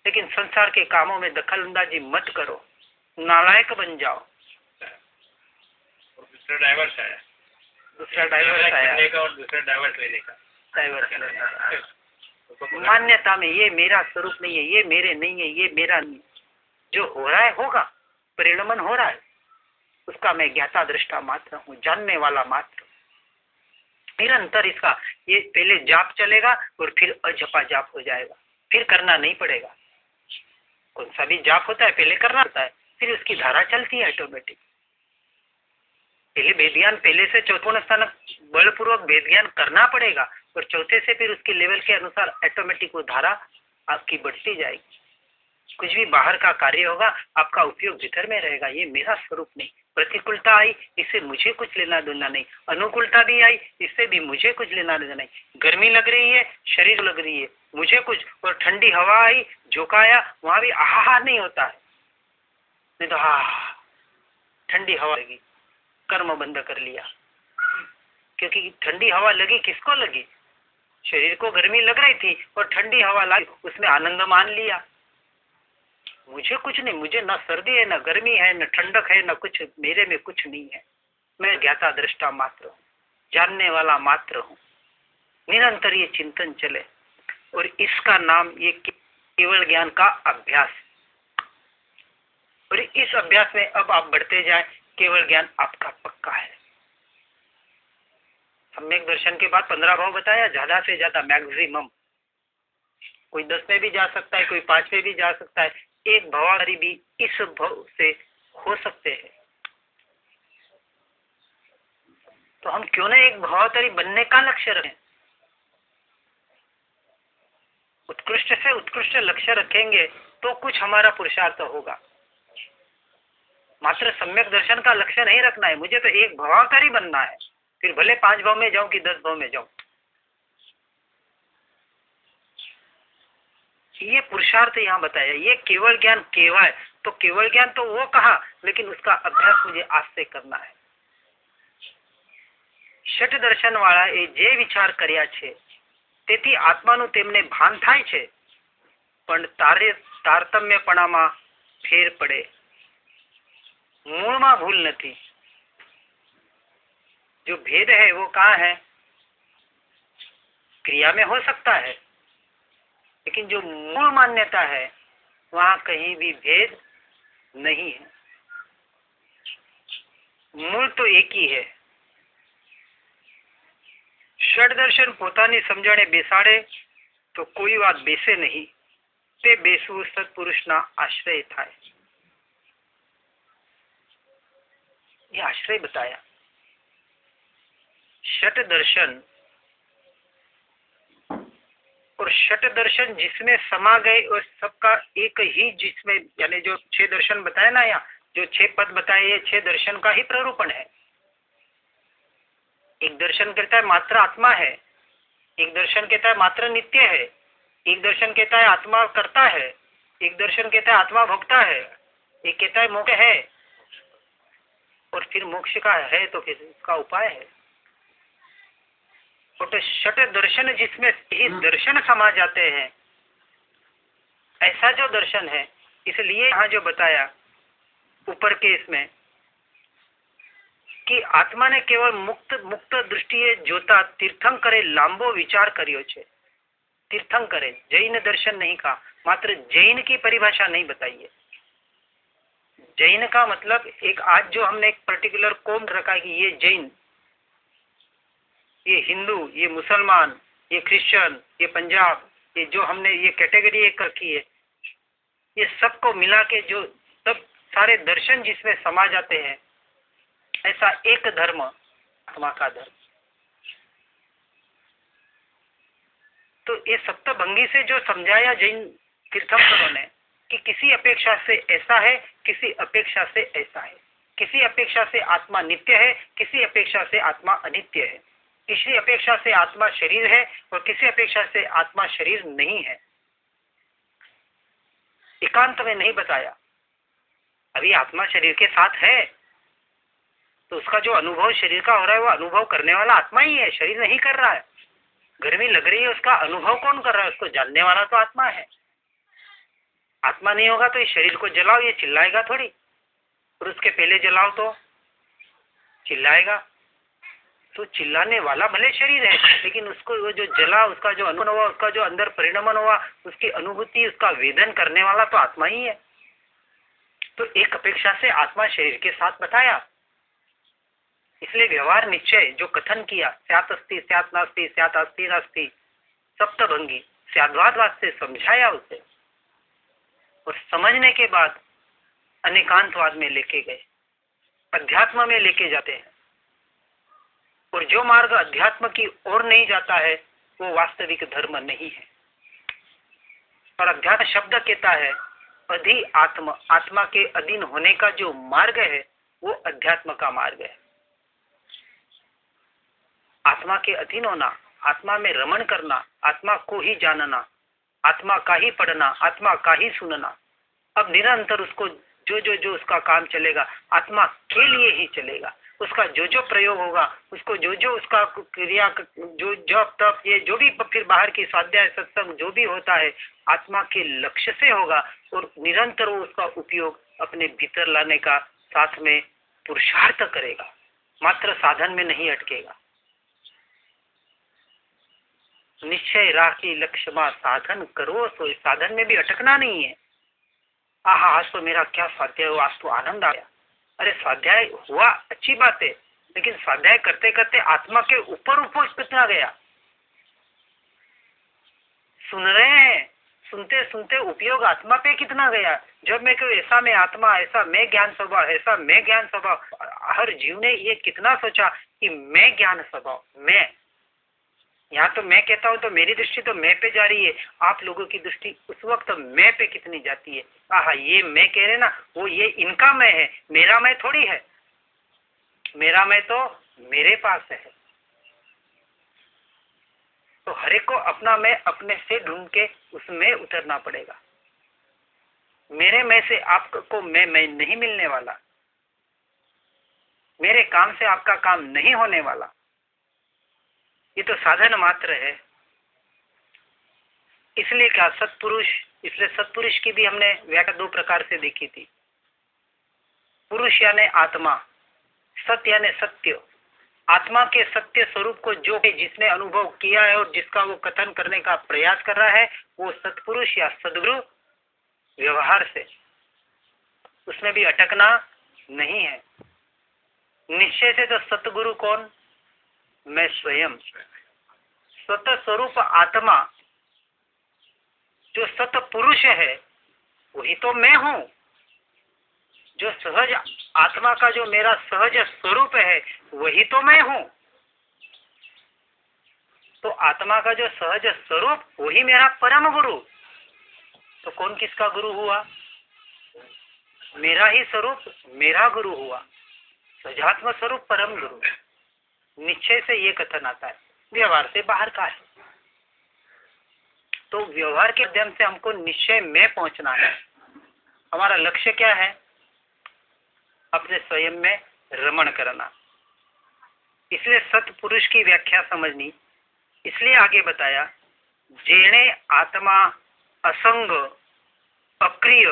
लेकिन संसार के कामों में दखलंदाजी मत करो, नालायक बन जाओ। दूसरा डाइवर्स आया, दूसरा डाइवर्स आया और दूसरा डाइवर्स लेने का, डाइवर्स मान्यता में ये मेरा स्वरूप नहीं है, ये मेरे नहीं है, ये मेरा नहीं, जो हो रहा है होगा, परिणमन हो रहा है, उसका मैं ज्ञाता दृष्टा मात्र हूँ, जानने वाला मात्र। निरंतर इसका ये पहले जाप चलेगा और फिर अजपा जाप हो जाएगा, फिर करना नहीं पड़ेगा। कौन सा भी जाप होता है पहले करना होता है, फिर उसकी धारा चलती है ऑटोमेटिक। पहले वेद ज्ञान, पहले से चौथे स्थान बलपूर्वक वेद ज्ञान करना पड़ेगा और चौथे से फिर उसके लेवल के अनुसार ऑटोमेटिक वो धारा आपकी बढ़ती जाएगी। कुछ भी बाहर का कार्य होगा, आपका उपयोग भीतर में रहेगा। ये मेरा स्वरूप नहीं। प्रतिकूलता आई, इससे मुझे कुछ लेना देना नहीं, अनुकूलता भी आई, इससे भी मुझे कुछ लेना देना नहीं। गर्मी लग रही है, शरीर लग रही है, मुझे कुछ, और ठंडी हवा आई, झोंकाया, वहां भी आहा नहीं होता है, नहीं तो हा ठंडी हवा लगी, कर्म बंद कर लिया। क्योंकि ठंडी हवा लगी, किसको लगी? शरीर को गर्मी लग रही थी और ठंडी हवा लगी, उसमें आनंद मान लिया। मुझे कुछ नहीं, मुझे न सर्दी है, न गर्मी है, न ठंडक है, न कुछ, मेरे में कुछ नहीं है। मैं ज्ञाता दृष्टा मात्र हूँ, जानने वाला मात्र हूँ। निरंतर ये चिंतन चले और इसका नाम ये केवल ज्ञान का अभ्यास। और इस अभ्यास में अब आप बढ़ते जाए, केवल ज्ञान आपका पक्का है। सम्यक दर्शन के बाद 15 भाव बताया, ज्यादा से ज्यादा मैक्सिमम। कोई 10 में भी जा सकता है, कोई 5 में भी जा सकता है। एक भवाधारी भी इस भाव से हो सकते हैं। तो हम क्यों ना एक भवाधारी बनने का लक्ष्य रखें, उत्कृष्ट से उत्कृष्ट लक्ष्य रखेंगे तो कुछ हमारा पुरुषार्थ होगा। मात्र सम्यक दर्शन का लक्ष्य नहीं रखना है, मुझे तो एक भवाकारी बनना है, फिर भले 5 भाव में जाऊं कि 10 भाव में जाऊं। ये पुरुषार्थ यहाँ बताया। ये केवल ज्ञान केवल, तो केवल ज्ञान तो वो कहा, लेकिन उसका अभ्यास मुझे आज से करना है। षट दर्शन वाला એ જે વિચાર કર્યા છે તેથી આત્માનું તેમને ભાન થાય છે, પણ તારતમ્યપણામાં ફેર પડે, મૂળમાં ભૂલ નથી। जो भेद है वो कहाँ है? क्रिया में हो सकता है, लेकिन जो मूल मान्यता है वहां कहीं भी भेद नहीं है। મૂળ તો એકી હે. ષડદર્શન પોતાની સમજણે બેસાડે તો કોઈ વાત બેસે નહીં. તે બેસવું સત્પુરુષના આશ્રય થાય. ये आश्रय बताया. शट दर्शन और शट दर्शन जिसमें समा गए और सबका एक ही जिसमें, यानी जो 6 दर्शन बताए ना, यहाँ जो 6 पद बताए, ये 6 दर्शन का ही प्ररूपण है. एक दर्शन कहता है मात्र आत्मा है, एक दर्शन कहता है मात्र नित्य है, एक दर्शन कहता है आत्मा करता है, एक दर्शन कहता है आत्मा भोगता है, एक कहता है मोक्ष है, और फिर मोक्ष का है तो फिर इसका उपाय है. तो शट दर्शन जिसमें ही दर्शन समा जाते हैं, ऐसा जो दर्शन है. इसलिए यहाँ जो बताया ऊपर के इसमें कि आत्मा ने केवल मुक्त दृष्टिए जोता तीर्थंकरे लांबो विचार करियो छे. तीर्थंकरे जैन दर्शन नहीं कहा, मात्र जैन की परिभाषा नहीं बताई है. जैन का मतलब एक आज जो हमने एक पर्टिकुलर कौम रखा है कि ये जैन, ये हिंदू, ये मुसलमान, ये क्रिश्चियन, ये पंजाब, ये जो हमने ये कैटेगरी एक रखी है, ये सबको मिला के जो सब सारे दर्शन जिसमें समा जाते हैं, ऐसा एक धर्म आत्मा का धर्म. तो ये सप्तभंगी से जो समझाया जैन तीर्थंकरों ने कि किसी अपेक्षा से ऐसा है, किसी अपेक्षा से ऐसा है, किसी अपेक्षा से आत्मा नित्य है, किसी अपेक्षा से आत्मा अनित्य है, किसी अपेक्षा से आत्मा शरीर है और किसी अपेक्षा से आत्मा शरीर नहीं है. एकांत में नहीं बताया. अभी आत्मा शरीर के साथ है तो उसका जो अनुभव शरीर का हो रहा है वो अनुभव करने वाला आत्मा ही है, शरीर नहीं कर रहा है. गर्मी लग रही है, उसका अनुभव कौन कर रहा है? उसको जानने वाला तो आत्मा है. आत्मा नहीं होगा तो इस शरीर को जलाओ, ये चिल्लाएगा थोड़ी, और उसके पहले जलाओ तो चिल्लाएगा. तो चिल्लाने वाला भले शरीर है, लेकिन उसको वो जो जला, उसका जो अनुभव हुआ, उसका जो अंदर परिणमन हुआ, उसकी अनुभूति, उसका वेदन करने वाला तो आत्मा ही है. तो एक अपेक्षा से आत्मा शरीर के साथ बताया. इसलिए व्यवहार निश्चय जो कथन किया, स्यात् अस्ति स्यात् नास्ति, स्यात् अस्ति नास्ति, सप्तभंगी स्याद्वादवाद से समझाया उसे, और समझने के बाद अनेकांतवाद में लेके गए, अध्यात्म में लेके जाते हैं. और जो मार्ग अध्यात्म की ओर नहीं जाता है वो वास्तविक धर्म नहीं है. और अध्यात्म शब्द कहता है अधि आत्म, आत्मा के अधीन होने का जो मार्ग है वो अध्यात्म का मार्ग है. आत्मा के अधीन होना, आत्मा में रमण करना, आत्मा को ही जानना, आत्मा का ही पढ़ना, आत्मा का ही सुनना. अब निरंतर उसको जो उसका काम चलेगा आत्मा के लिए ही चलेगा. उसका जो प्रयोग होगा, उसको जो उसका क्रिया, जो जप तप, ये जो भी फिर बाहर की स्वाध्याय सत्संग जो भी होता है आत्मा के लक्ष्य से होगा, और निरंतर वो उसका उपयोग अपने भीतर लाने का साथ में पुरुषार्थ करेगा, मात्र साधन में नहीं अटकेगा. निश्चय राखी लक्ष्य में साधन करो, तो इस साधन में भी अटकना नहीं है. आहा, आज तो मेरा क्या स्वाध्याय हुआ, आज तो आनंद आया. अरे स्वाध्याय हुआ अच्छी बात है, लेकिन स्वाध्याय करते करते आत्मा के ऊपर कितना गया. सुन रहे हैं, सुनते सुनते उपयोग आत्मा पे कितना गया. जब मैं कहूँ ऐसा मैं आत्मा, ऐसा मैं ज्ञान स्वभाव, ऐसा मैं ज्ञान स्वभाव, हर जीव ने ये कितना सोचा कि मैं ज्ञान स्वभाव, मैं. यहाँ तो मैं कहता हूँ तो मेरी दृष्टि तो मैं पे जा रही है, आप लोगों की दृष्टि उस वक्त मैं पे कितनी जाती है. आहा, ये मैं कह रहे ना, वो ये इनका मैं है, मेरा मैं थोड़ी है. मेरा मैं तो मेरे पास है. तो हर एक को अपना मैं अपने से ढूंढ के उसमें उतरना पड़ेगा. मेरे मैं से आपको मैं नहीं मिलने वाला, मेरे काम से आपका काम नहीं होने वाला. ये तो साधन मात्र है. इसलिए क्या सत्पुरुष, इसलिए सत्पुरुष की भी हमने व्याख्या 2 प्रकार से देखी थी. पुरुष यानी आत्मा, सत्य यानी सत्य. आत्मा के सत्य स्वरूप को जो जिसने अनुभव किया है और जिसका वो कथन करने का प्रयास कर रहा है, वो सत्पुरुष या सद्गुरु व्यवहार से, उसमें भी अटकना नहीं है. निश्चय से तो सतगुरु कौन? मैं स्वयं। सत स्वरूप आत्मा जो सत पुरुष है वही तो मैं हूँ। जो सहज आत्मा का जो मेरा सहज स्वरूप है वही तो मैं हूँ। तो आत्मा का जो सहज स्वरूप वही मेरा परम गुरु। तो कौन किसका गुरु हुआ? मेरा ही स्वरूप मेरा गुरु हुआ। सजात्म स्वरूप परम गुरु। निश्चय से ये कथन आता है, व्यवहार से बाहर का है। तो व्यवहार के माध्यम से हमको निश्चय में पहुंचना है। हमारा लक्ष्य क्या है? अपने स्वयं में रमण करना। इसलिए सतपुरुष की व्याख्या समझनी। इसलिए आगे बताया, जेणे आत्मा असंग अक्रिय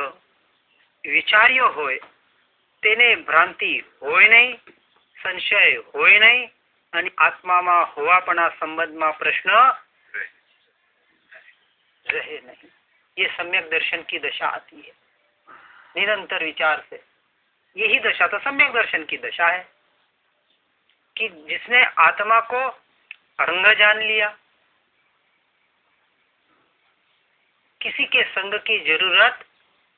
विचार्य होय तेने भ्रांति होय नहीं, संशय होय नहीं અને આત્મામાં હોવાપણા સંબંધમાં પ્રશ્ન रहे नहीं। ये सम्यक दर्शन की दशा आती है निरंतर विचार से। यही दशा तो सम्यक दर्शन की दशा है कि जिसने आत्मा को अंग जान लिया, किसी के संग की जरूरत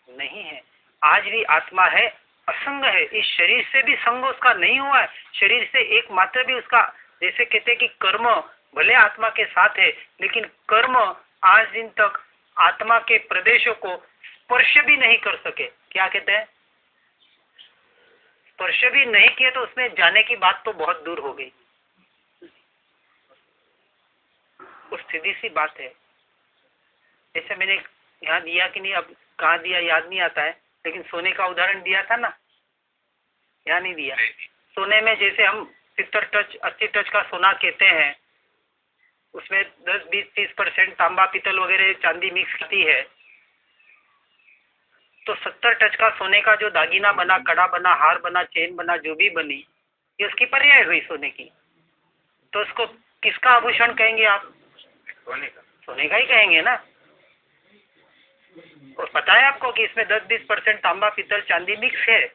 नहीं है। आज भी आत्मा है, असंग है। इस शरीर से भी संग उसका नहीं हुआ है। शरीर से एक मात्र भी उसका, जैसे कहते हैं कि कर्म भले आत्मा के साथ है लेकिन कर्म आज दिन तक आत्मा के प्रदेशों को स्पर्श भी नहीं कर सके। क्या कहते हैं? स्पर्श भी नहीं किए तो उसमें जाने की बात तो बहुत दूर हो गई। उस सीधी सी बात है। जैसे मैंने यहाँ दिया कि नहीं, अब कहाँ दिया याद नहीं आता है, लेकिन सोने का उदाहरण दिया था ना, यहाँ नहीं दिया। सोने में जैसे हम 70 टच 80 टच का सोना कहते हैं, उसमें 10, 20, 30% तांबा पीतल वगैरह चांदी मिक्स होती है। तो 70 टच का सोने का जो दागिना बना, कड़ा बना, हार बना, चेन बना, जो भी बनी, ये उसकी पर्याय हुई सोने की। तो उसको किसका आभूषण कहेंगे आप? सोने का ही कहेंगे ना। और पता है आपको कि इसमें 10-20% तांबा पीतल चांदी मिक्स है,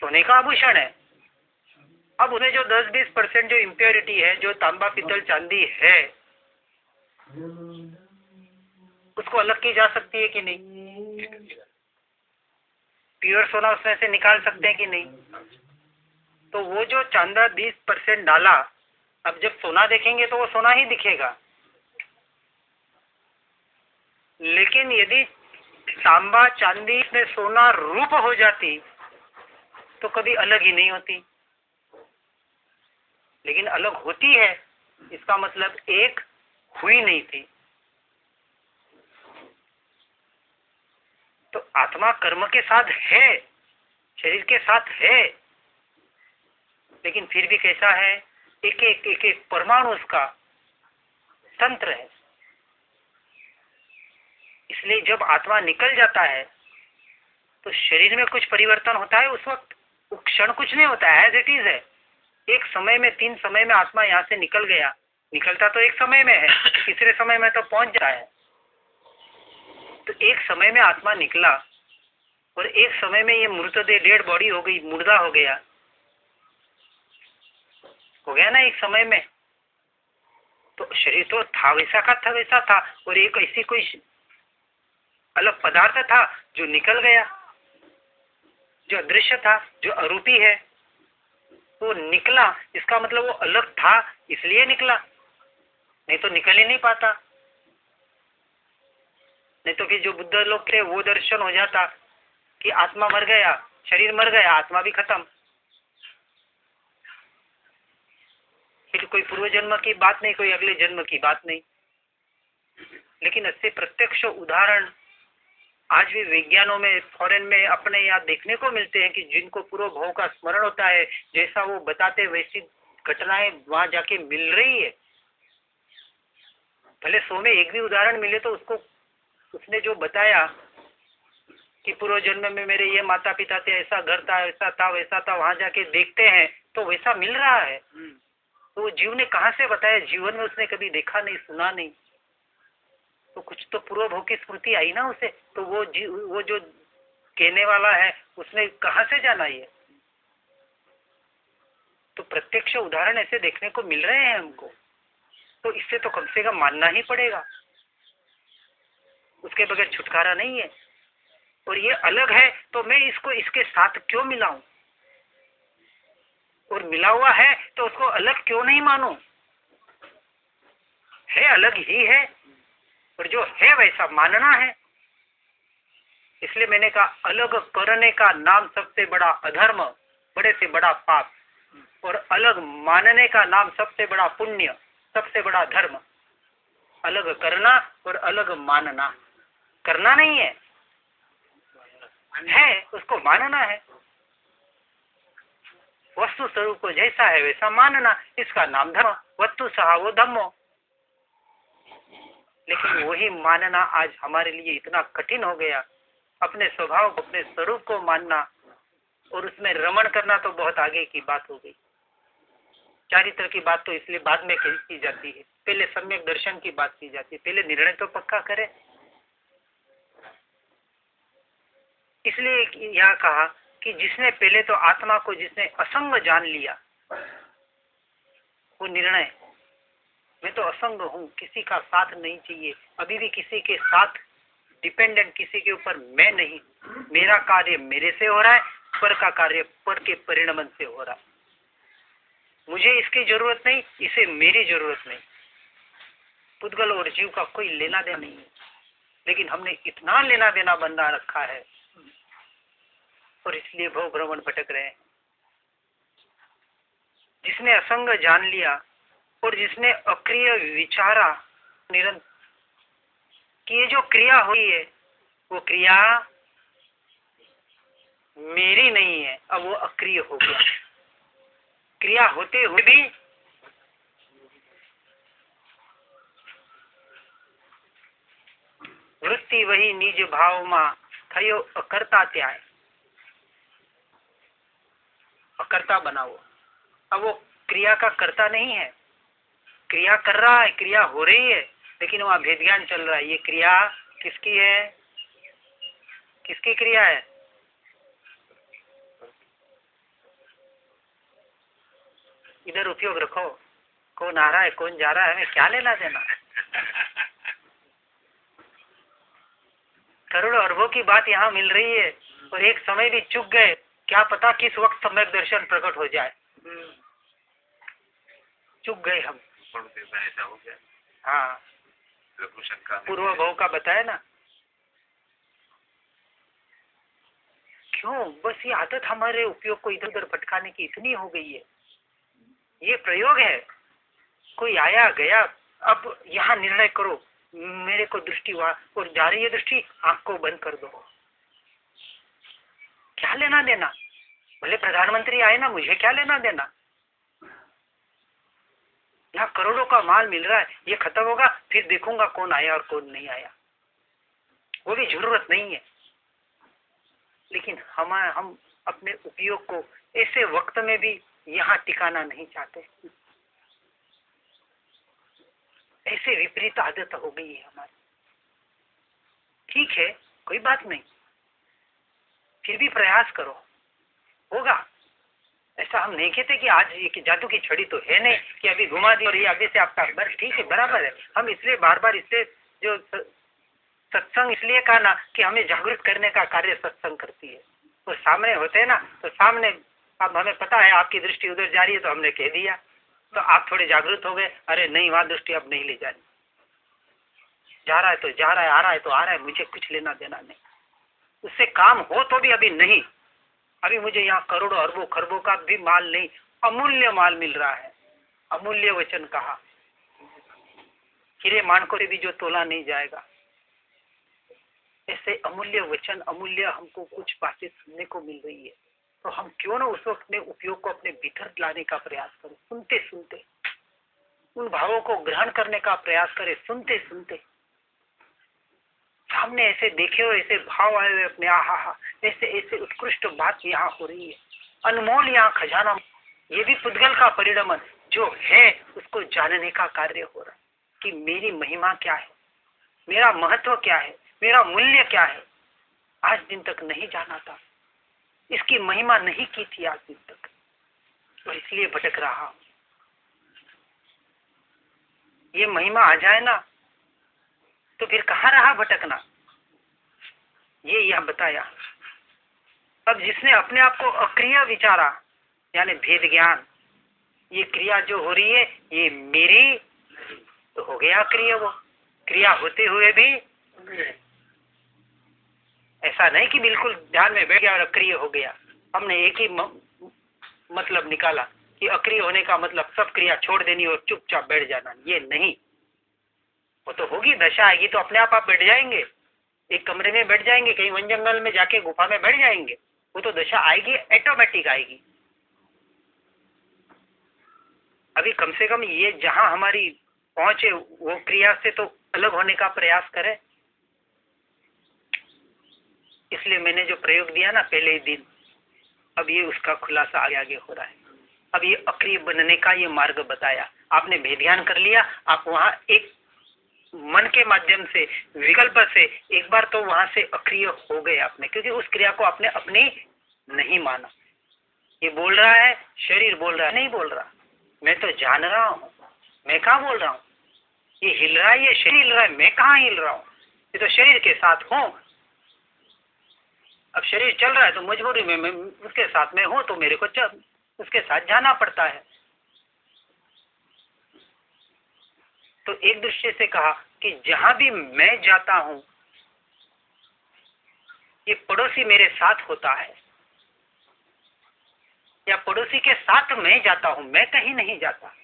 सोने का आभूषण है। अब उसमें जो 10-20% जो इम्प्योरिटी है, जो तांबा पीतल चांदी है, उसको अलग की जा सकती है कि नहीं? प्योर सोना उसमें से निकाल सकते हैं कि नहीं? तो वो जो चांदा 20% डाला, अब जब सोना देखेंगे तो वो सोना ही दिखेगा। लेकिन यदि तांबा चांदी में सोना रूप हो जाती तो कभी अलग ही नहीं होती। लेकिन अलग होती है, इसका मतलब एक हुई नहीं थी। तो आत्मा कर्म के साथ है, शरीर के साथ है, लेकिन फिर भी कैसा है? एक एक परमाणु उसका तंत्र है। इसलिए जब आत्मा निकल जाता है तो शरीर में कुछ परिवर्तन होता है। उस वक्त क्षण कुछ नहीं होता है, एज इट इज है। एक समय में, 3 समय में आत्मा यहाँ से निकल गया। निकलता तो एक समय में है, तीसरे समय में तो पहुंच जाता है। तो एक समय में आत्मा निकला और एक समय में ये मृतदेह, डेड बॉडी हो गई, मुर्दा हो गया ना एक समय में। तो शरीर तो था वैसा का था वैसा था, और एक ऐसी कोई अलग पदार्थ था जो निकल गया, जो अदृश्य था, जो अरूपी है, वो निकला। इसका मतलब वो अलग था इसलिए निकला, नहीं तो निकल ही नहीं पाता। नहीं तो फिर जो बुद्ध लोग थे वो दर्शन हो जाता कि आत्मा मर गया, शरीर मर गया, आत्मा भी खत्म। फिर कोई पूर्व जन्म की बात नहीं, कोई अगले जन्म की बात नहीं। लेकिन इससे प्रत्यक्ष उदाहरण आज भी विज्ञानों में, फॉरेन में अपने यहाँ देखने को मिलते हैं कि जिनको पूर्व भाव का स्मरण होता है, जैसा वो बताते वैसी घटनाएं वहां जाके मिल रही है। भले 100 में एक भी उदाहरण मिले तो उसको, उसने जो बताया कि पूर्व जन्म में मेरे ये माता पिता थे, ऐसा घर था, ऐसा था, वैसा था, वहां जाके देखते हैं तो वैसा मिल रहा है। तो वो जीव ने कहाँ से बताया? जीवन में उसने कभी देखा नहीं, सुना नहीं। तो कुछ तो पूर्व भोग की स्मृति आई ना उसे। तो वो जो कहने वाला है उसने कहाँ से जाना ये? तो प्रत्यक्ष उदाहरण ऐसे देखने को मिल रहे हैं हमको, तो इससे तो कम से कम मानना ही पड़ेगा, उसके बगैर छुटकारा नहीं है। और ये अलग है तो मैं इसको इसके साथ क्यों मिलाऊं, और मिला हुआ है तो उसको अलग क्यों नहीं मानूं, है अलग ही है, और जो है वैसा मानना है। इसलिए मैंने कहा अलग करने का नाम सबसे बड़ा अधर्म, बड़े से बड़ा पाप, और अलग मानने का नाम सबसे बड़ा पुण्य, सबसे बड़ा धर्म। अलग करना और अलग मानना, करना नहीं है उसको मानना है। वस्तु स्वरूप को जैसा है वैसा मानना, इसका नाम धर्म, वस्तु सहा वो धम्मो। लेकिन वही मानना आज हमारे लिए इतना कठिन हो गया। अपने स्वभाव को, अपने स्वरूप को मानना और उसमें रमण करना तो बहुत आगे की बात हो गई। चारित्र की बात तो इसलिए बाद में की जाती है, पहले सम्यक दर्शन की बात की जाती है, पहले निर्णय तो पक्का करे। इसलिए यह कहा कि जिसने पहले तो आत्मा को जिसने असंग जान लिया, वो निर्णय, मैं तो असंग हूँ, किसी का साथ नहीं चाहिए, अभी भी किसी के साथ डिपेंडेंट, किसी के ऊपर मैं नहीं, मेरा कार्य मेरे से हो रहा है, पर का कार्य पर के परिणमन से हो रहा है, मुझे इसकी जरूरत नहीं, इसे मेरी जरूरत नहीं। पुद्गल और जीव का कोई लेना देना नहीं है, लेकिन हमने इतना लेना देना बंधा रखा है और इसलिए भव भ्रमण भटक रहे हैं। जिसने असंग जान लिया और जिसने अक्रिय विचारा निरंतर कि ये जो क्रिया हुई है वो क्रिया मेरी नहीं है, अब वो अक्रिय हो गया। क्रिया होते हुए भी वृत्ति वही निज भाव मा थयो अकर्ता त्याय, अकर्ता बना वो, अब वो क्रिया का कर्ता नहीं है, क्रिया कर रहा है, क्रिया हो रही है, लेकिन वहां भेद ज्ञान चल रहा है। ये क्रिया किसकी है, किसकी क्रिया है? इधर उपयोग रखो, कौन आ रहा है कौन जा रहा है हमें क्या लेना देना। करोड़ों अरबों की बात यहाँ मिल रही है और एक समय भी चुक गए, क्या पता किस वक्त सम्यक दर्शन प्रकट हो जाए। चुक गए हम, ऐसा हो गया। हाँ, पूर्व भाव का बताया ना। क्यों? बस ये आदत हमारे उपयोग को इधर उधर भटकाने की इतनी हो गई है। ये प्रयोग है, कोई आया गया, अब यहाँ निर्णय करो, मेरे को दृष्टि वहां और जा रही है दृष्टि, आंख को बंद कर दो, क्या लेना देना। भले प्रधानमंत्री आए ना, मुझे क्या लेना देना। यहाँ करोड़ों का माल मिल रहा है, ये खत्म होगा फिर देखूंगा कौन आया और कौन नहीं आया, वो भी जरूरत नहीं है। लेकिन हम अपने उपयोग को ऐसे वक्त में भी यहाँ टिकाना नहीं चाहते। ऐसे विपरीत आदत हो गई है हमारी। ठीक है, कोई बात नहीं, फिर भी प्रयास करो, होगा। ऐसा हम नहीं कहते कि आज ये कि जादू की छड़ी तो है नहीं कि अभी घुमा दी और ये अभी से आपका बस ठीक है, बराबर है। हम इसलिए बार बार इससे जो सत्संग इसलिए कहा ना कि हमें जागृत करने का कार्य सत्संग करती है। और सामने होते हैं ना, तो सामने अब हमें पता है आपकी दृष्टि उधर जा रही है, तो हमने कह दिया, तो आप थोड़े जागृत हो गए, अरे नहीं वहां दृष्टि अब नहीं ले जानी, जा रहा है तो जा रहा है, आ रहा है तो आ रहा है, मुझे कुछ लेना देना नहीं, उससे काम हो तो भी अभी नहीं। अभी मुझे यहाँ करोड़ों अरबों खरबों का भी माल नहीं, अमूल्य माल मिल रहा है। अमूल्य वचन कहा, हीरे मानकों से भी जो तोला नहीं जाएगा। ऐसे अमूल्य वचन, अमूल्य हमको कुछ बातें सुनने को मिल रही है, तो हम क्यों ना उस अपने उपयोग को अपने भीतर लाने का प्रयास करें, सुनते सुनते उन भावों को ग्रहण करने का प्रयास करें, सुनते सुनते। सामने ऐसे देखे हुए ऐसे भाव आए हुए अपने, आहा, ऐसे ऐसे उत्कृष्ट बात यहाँ हो रही है, अनमोल यहाँ खजाना। ये भी पुद्गल का परिणमन जो है उसको जानने का कार्य हो रहा है कि मेरी महिमा क्या है, मेरा महत्व क्या है, मेरा मूल्य क्या है। आज दिन तक नहीं जाना था, इसकी महिमा नहीं की थी आज दिन तक। तो इसलिए भटक रहा। ये महिमा आ जाए ना तो फिर कहाँ रहा भटकना, ये यहाँ बताया। अब जिसने अपने आप को अक्रिय विचारा, यानी भेद ज्ञान, ये क्रिया जो हो रही है ये मेरी, तो हो गया अक्रिय। वो क्रिया होते हुए भी ऐसा नहीं कि बिल्कुल ध्यान में बैठ गया और अक्रिय हो गया। हमने एक ही मतलब निकाला कि अक्रिय होने का मतलब सब क्रिया छोड़ देनी और चुपचाप बैठ जाना, ये नहीं। वो तो होगी, दशा आएगी तो अपने आप बैठ जाएंगे, एक कमरे में बैठ जाएंगे, कहीं वन जंगल में जाके गुफा में बैठ जाएंगे, वो तो दशा आएगी, ऑटोमेटिक आएगी। अभी कम से कम ये जहां हमारी पहुंचे वो क्रिया से तो अलग होने का प्रयास करें। इसलिए मैंने जो प्रयोग दिया ना पहले ही दिन, अब ये उसका खुलासा आगे आगे हो रहा है। अब ये अक्रिय बनने का ये मार्ग बताया। आपने भेद्यान कर लिया, आप वहां एक मन के माध्यम से, विकल्प से एक बार तो वहां से अक्रिय हो गए आपने, क्योंकि उस क्रिया को आपने अपनी नहीं माना। ये बोल रहा है, शरीर बोल रहा है, नहीं बोल रहा, मैं तो जान रहा हूं, मैं कहाँ बोल रहा हूँ। ये हिल रहा है, ये शरीर हिल रहा है, मैं कहाँ हिल रहा हूँ, ये तो शरीर के साथ हूँ। अब शरीर चल रहा है तो मजबूरी में मैं उसके साथ में हूँ, तो मेरे को उसके साथ जाना पड़ता है। तो एक दृष्टि से कहा कि जहां भी मैं जाता हूं ये पड़ोसी मेरे साथ होता है, या पड़ोसी के साथ मैं जाता हूं, मैं कहीं नहीं जाता।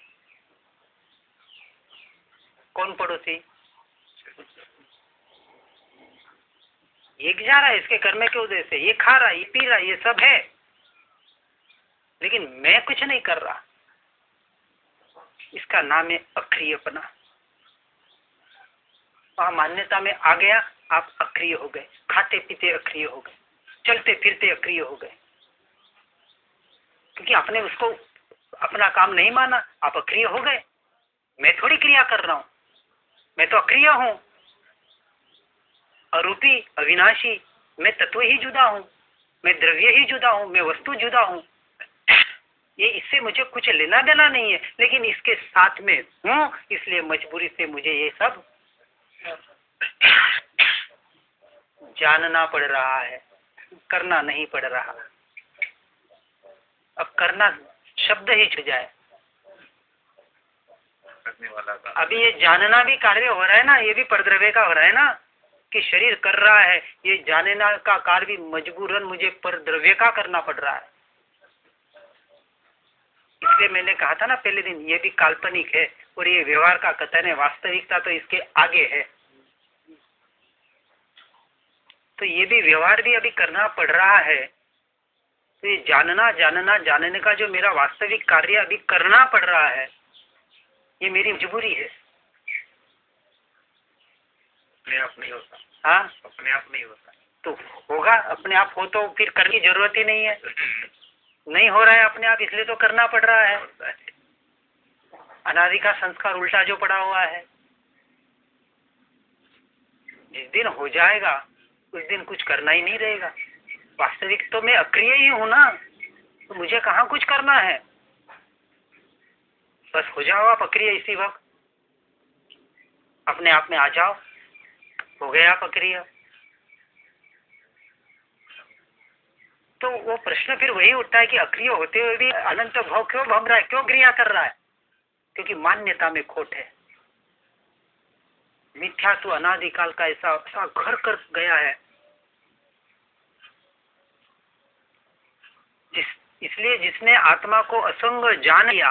कौन पड़ोसी? ये जा रहा है इसके कर्म के उदय से, ये खा रहा है, ये पी रहा है, ये सब है, लेकिन मैं कुछ नहीं कर रहा। इसका नाम है अक्रियपना। वहां मान्यता में आ गया, आप अक्रिय हो गए, खाते पीते अक्रिय हो गए, चलते फिरते अक्रिय हो गए, क्योंकि आपने उसको अपना काम नहीं माना, आप अक्रिय हो गए। मैं थोड़ी क्रिया कर रहा हूं, मैं तो अक्रिय हूं, अरूपी अविनाशी। मैं तत्व ही जुदा हूं, मैं द्रव्य ही जुदा हूं, मैं वस्तु जुदा हूं। ये इससे मुझे कुछ लेना देना नहीं है, लेकिन इसके साथ में हूं, इसलिए मजबूरी से मुझे ये सब जानना पड़ रहा है, करना नहीं पड़ रहा। अब करना शब्द ही छूट जाए, करने वाला का। अभी ये जानना भी कार्य हो रहा है ना, ये भी परद्रव्य का हो रहा है ना, कि शरीर कर रहा है, ये जानना का कार्य भी मजबूरन मुझे परद्रव्य का करना पड़ रहा है। इसलिए मैंने कहा था ना पहले दिन, ये भी काल्पनिक है और ये व्यवहार का कथन है, वास्तविकता तो इसके आगे है। तो ये भी व्यवहार भी अभी करना पड़ रहा है। तो ये जानने का जो मेरा वास्तविक कार्य अभी करना पड़ रहा है, ये मेरी मजबूरी है। अपने आप नहीं होता। हाँ, अपने आप नहीं होता तो होगा, अपने आप हो तो फिर करने की जरूरत ही नहीं है। नहीं हो रहा है अपने आप, इसलिए तो करना पड़ रहा है। अनादि का संस्कार उल्टा जो पड़ा हुआ है, जिस दिन हो जाएगा उस दिन कुछ करना ही नहीं रहेगा। वास्तविक तो मैं अक्रिय ही हूं ना, तो मुझे कहाँ कुछ करना है। बस हो जाओ आप अक्रिय इसी वक्त, अपने आप में आ जाओ, हो गए आप अक्रिय। तो वो प्रश्न फिर वही उठता है कि अक्रिय होते हुए भी अनंत भाव क्यों भम रहा है, क्यों क्रिया कर रहा है? क्योंकि मान्यता में खोट है। मिथ्या तो अनादिकाल का ऐसा घर कर गया है, इसलिए जिसने आत्मा को असंग जान लिया,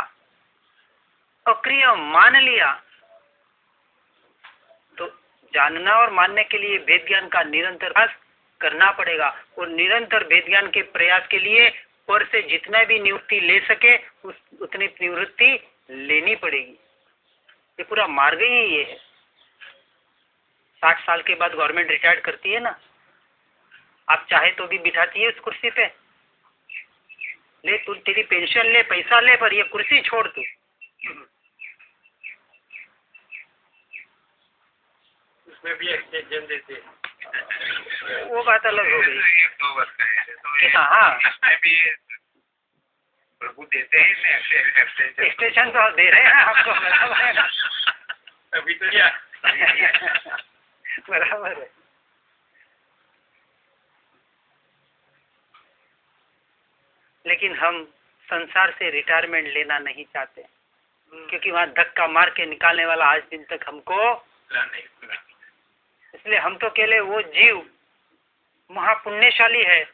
अक्रिय मान लिया, तो जानना और मानने के लिए वेद ज्ञान का निरंतर प्रयास करना पड़ेगा। और निरंतर वेद ज्ञान के प्रयास के लिए पर से जितना भी निवृत्ति ले सके उतनी निवृत्ति लेनी पड़ेगी। ये पूरा मार्ग ही ये है। 60 साल के बाद गवर्नमेंट रिटायर्ड करती है ना, आप चाहे तो भी बिठाती है उस कुर्सी पे, ले तू तेरी पेंशन ले, पैसा ले, पर ये कुर्सी छोड़ तू। उसमें भी एक्सटेंशन देते हैं। वो बात अलग हो गई। 1-2 वर्ष का है तो हाँ, इसमें भी प्रभु देते हैं मैं एक्सटेंशन एक्सटेंशन तो दे रहे हैं आपको, बराबर है ना? अभी तो क्या बराबर है। लेकिन हम संसार से रिटायरमेंट लेना नहीं चाहते, क्योंकि वहां धक्का मार के निकालने वाला आज दिन तक हमको, इसलिए हम तो केवल वो जीव महापुण्यशाली है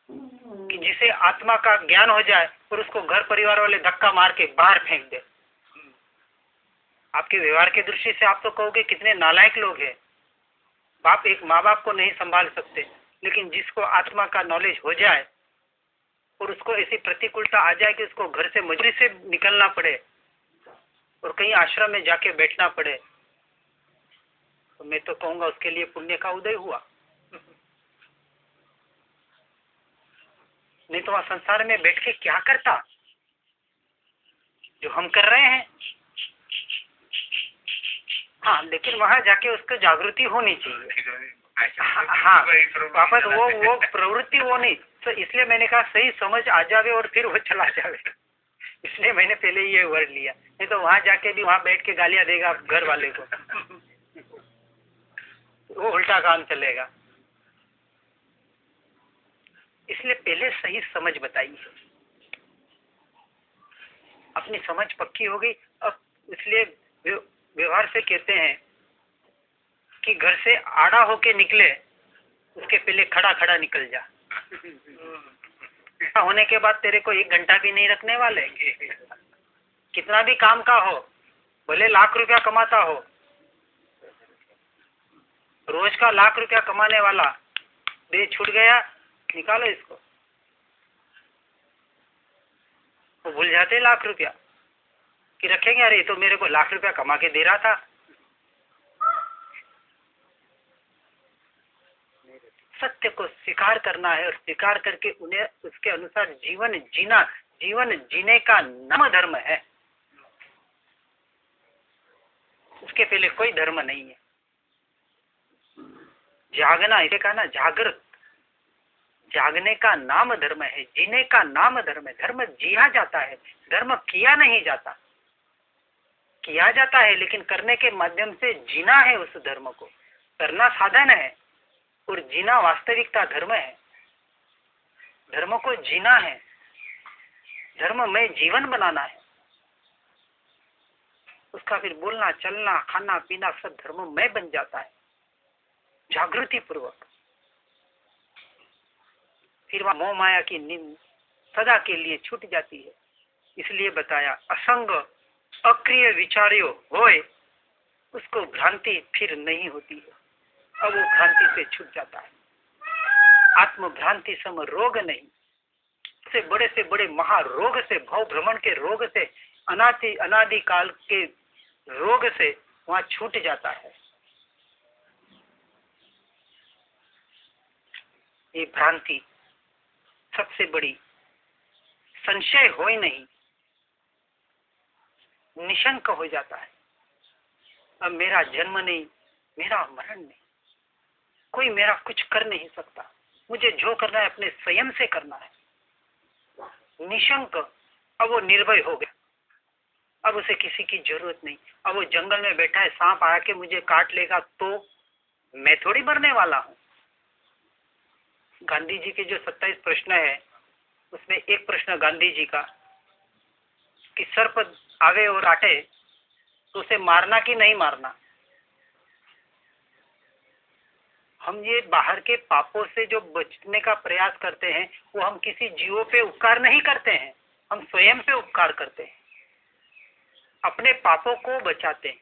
कि जिसे आत्मा का ज्ञान हो जाए और उसको घर परिवार वाले धक्का मार के बाहर फेंक दे। आपके व्यवहार के दृष्टि से आप तो कहोगे कितने नालायक लोग हैं, बाप एक माँ बाप को नहीं संभाल सकते, लेकिन जिसको आत्मा का नॉलेज हो जाए और उसको ऐसी प्रतिकूलता आ जाए कि उसको घर से मजबूरी से निकलना पड़े और कहीं आश्रम में जाके बैठना पड़े, तो मैं तो कहूंगा उसके लिए पुण्य का उदय हुआ। नहीं तो वहां संसार में बैठ के क्या करता जो हम कर रहे हैं। हाँ, लेकिन वहां जाके उसको जागृति होनी चाहिए। हाँ, वापस वो प्रवृत्ति वो नहीं, तो इसलिए मैंने कहा सही समझ आ जावे और फिर वो चला जावे, इसलिए मैंने पहले ये वर्ड लिया। नहीं तो वहां जाके भी वहां बैठ के गालियां देगा घर वाले को, वो उल्टा काम चलेगा। इसलिए पहले सही समझ बताइए, अपनी समझ पक्की हो गई। अब इसलिए व्यवहार से कहते हैं कि घर से आड़ा होके निकले उसके पहले खड़ा खड़ा निकल जा। होने के बाद तेरे को 1 घंटा भी नहीं रखने वाले, कितना भी काम का हो, भले लाख रुपया कमाता हो, रोज का लाख रुपया कमाने वाला दे छूट गया, निकालो इसको। वो भूल जाते लाख रुपया कि रखेंगे, अरे तो मेरे को लाख रुपया कमा के दे रहा था। सत्य को स्वीकार करना है और स्वीकार करके उन्हें उसके अनुसार जीवन जीना, जीवन जीने का नाम धर्म है, उसके पहले कोई धर्म नहीं है। जागना, इसे कहा ना जागृत, जागने का नाम धर्म है, जीने का नाम धर्म है। धर्म जिया जाता है, धर्म किया नहीं जाता। किया जाता है लेकिन करने के माध्यम से जीना है उस धर्म को। करना साधन है और जीना वास्तविकता धर्म है। धर्म को जीना है, धर्म में जीवन बनाना है, उसका फिर बोलना चलना खाना पीना सब धर्म में बन जाता है जागृति पूर्वक। फिर वह मोह माया की नींद सदा के लिए छूट जाती है। इसलिए बताया असंग अक्रिय विचार्यो होए, उसको भ्रांति फिर नहीं होती है। अब वो भ्रांति से छूट जाता है। आत्म भ्रांति सम रोग नहीं, से बड़े महारोग से, भव भ्रमण के रोग से, अनादि काल के रोग से वहां छूट जाता है। ये भ्रांति सबसे बड़ी, संशय हो ही नहीं, निशंक हो जाता है। अब मेरा जन्म नहीं, मेरा मरण नहीं, कोई मेरा कुछ कर नहीं सकता, मुझे जो करना है अपने स्वयं से करना है। निशंक, अब वो निर्भय हो गया, अब उसे किसी की जरूरत नहीं। अब वो जंगल में बैठा है, सांप आके मुझे काट लेगा तो मैं थोड़ी मरने वाला हूं। गांधी जी के जो 27 प्रश्न है उसमें एक प्रश्न गांधी जी का कि सर्प आवे और काटे तो उसे मारना कि नहीं मारना। हम ये बाहर के पापों से जो बचने का प्रयास करते हैं वो हम किसी जीवों पे उपकार नहीं करते हैं, हम स्वयं पे उपकार करते हैं, अपने पापों को बचाते हैं।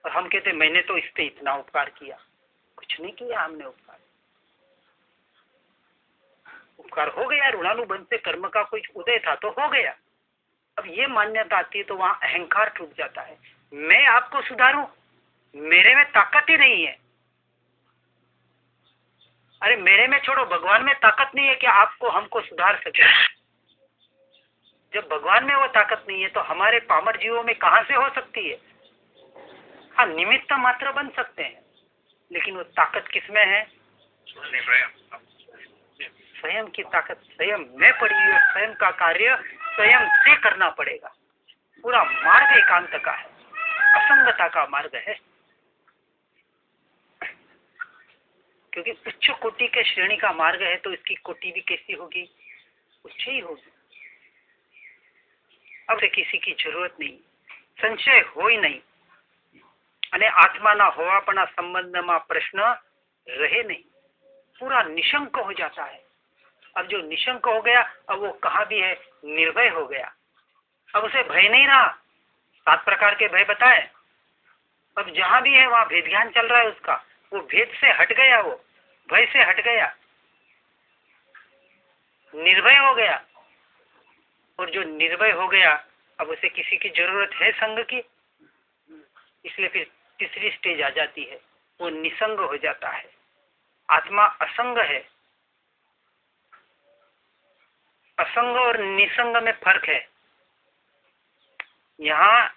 और हम कहते हैं मैंने तो इस पे इतना उपकार किया, कुछ नहीं किया हमने उपकार। उपकार हो गया, ऋणानुबंध से कर्म का कुछ उदय था तो हो गया। अब ये मान्यता आती है तो वहां अहंकार टूट जाता है। मैं आपको सुधारूं, मेरे में ताकत ही नहीं है। अरे मेरे में छोड़ो, भगवान में ताकत नहीं है कि आपको हमको सुधार सके। जब भगवान में वो ताकत नहीं है तो हमारे पामर जीवों में कहां से हो सकती है। हाँ, निमित्त मात्र बन सकते हैं, लेकिन वो ताकत किसमें है? स्वयं की ताकत स्वयं में पड़ी है, स्वयं का कार्य स्वयं से करना पड़ेगा। पूरा मार्ग एकांत का है, असंगता का मार्ग है, क्योंकि उच्च कोटि के श्रेणी का मार्ग है तो इसकी कोटि भी कैसी होगी, उच्च ही होगी। अब किसी की जरूरत नहीं, संशय हो ही नहीं, અને આત્માના હોવાપણા સંબંધમાં પ્રશ્ન રહે नहीं, पूरा निशंक हो जाता है। अब जो निशंक हो गया, अब वो कहाँ भी है, निर्भय हो गया। अब उसे भय नहीं रहा। 7 प्रकार के भय बताए, अब जहां भी है वहां भेद ज्ञान चल रहा है उसका, वो भेद से हट गया, वो भय से हट गया, निर्भय हो गया। और जो निर्भय हो गया, अब उसे किसी की जरूरत है संग की, इसलिए फिर तीसरी स्टेज आ जाती है, वो निसंग हो जाता है। आत्मा असंग है। असंग और निसंग में फर्क है। यहाँ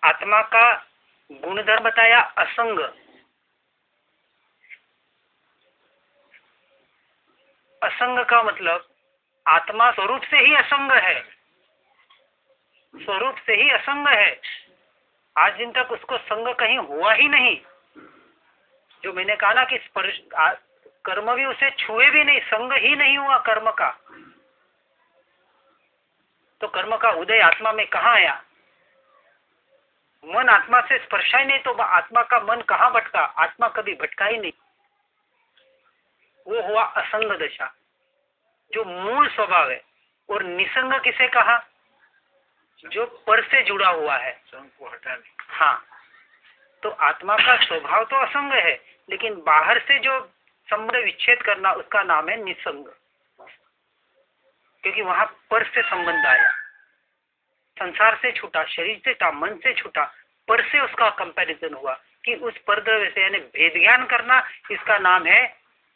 आत्मा का गुणधर्म बताया असंग, असंग का मतलब आत्मा स्वरूप से ही असंग है, स्वरूप से ही असंग है। आज दिन तक उसको संग कहीं हुआ ही नहीं। जो मैंने कहा ना कि स्पर्श कर्म भी उसे छुए भी नहीं, संग ही नहीं हुआ कर्म का। तो कर्म का उदय आत्मा में कहाँ आया? मन आत्मा से स्पर्शा ही नहीं, तो आत्मा का मन कहाँ भटका? आत्मा कभी भटका ही नहीं। वो हुआ असंग दशा, जो मूल स्वभाव है। और निसंग किसे कहा? जो पर से जुड़ा हुआ है, संग को हटा नहीं। हाँ, तो आत्मा का स्वभाव तो असंग है, लेकिन बाहर से जो संबंध विच्छेद करना, उसका नाम है निसंग, क्योंकि वहां पर से संबंध आया, संसार से छूटा, शरीर से छूटा, मन से छूटा, पर से उसका कंपैरिजन हुआ कि उस परद्रव्य से, यानी भेद ज्ञान करना, इसका नाम है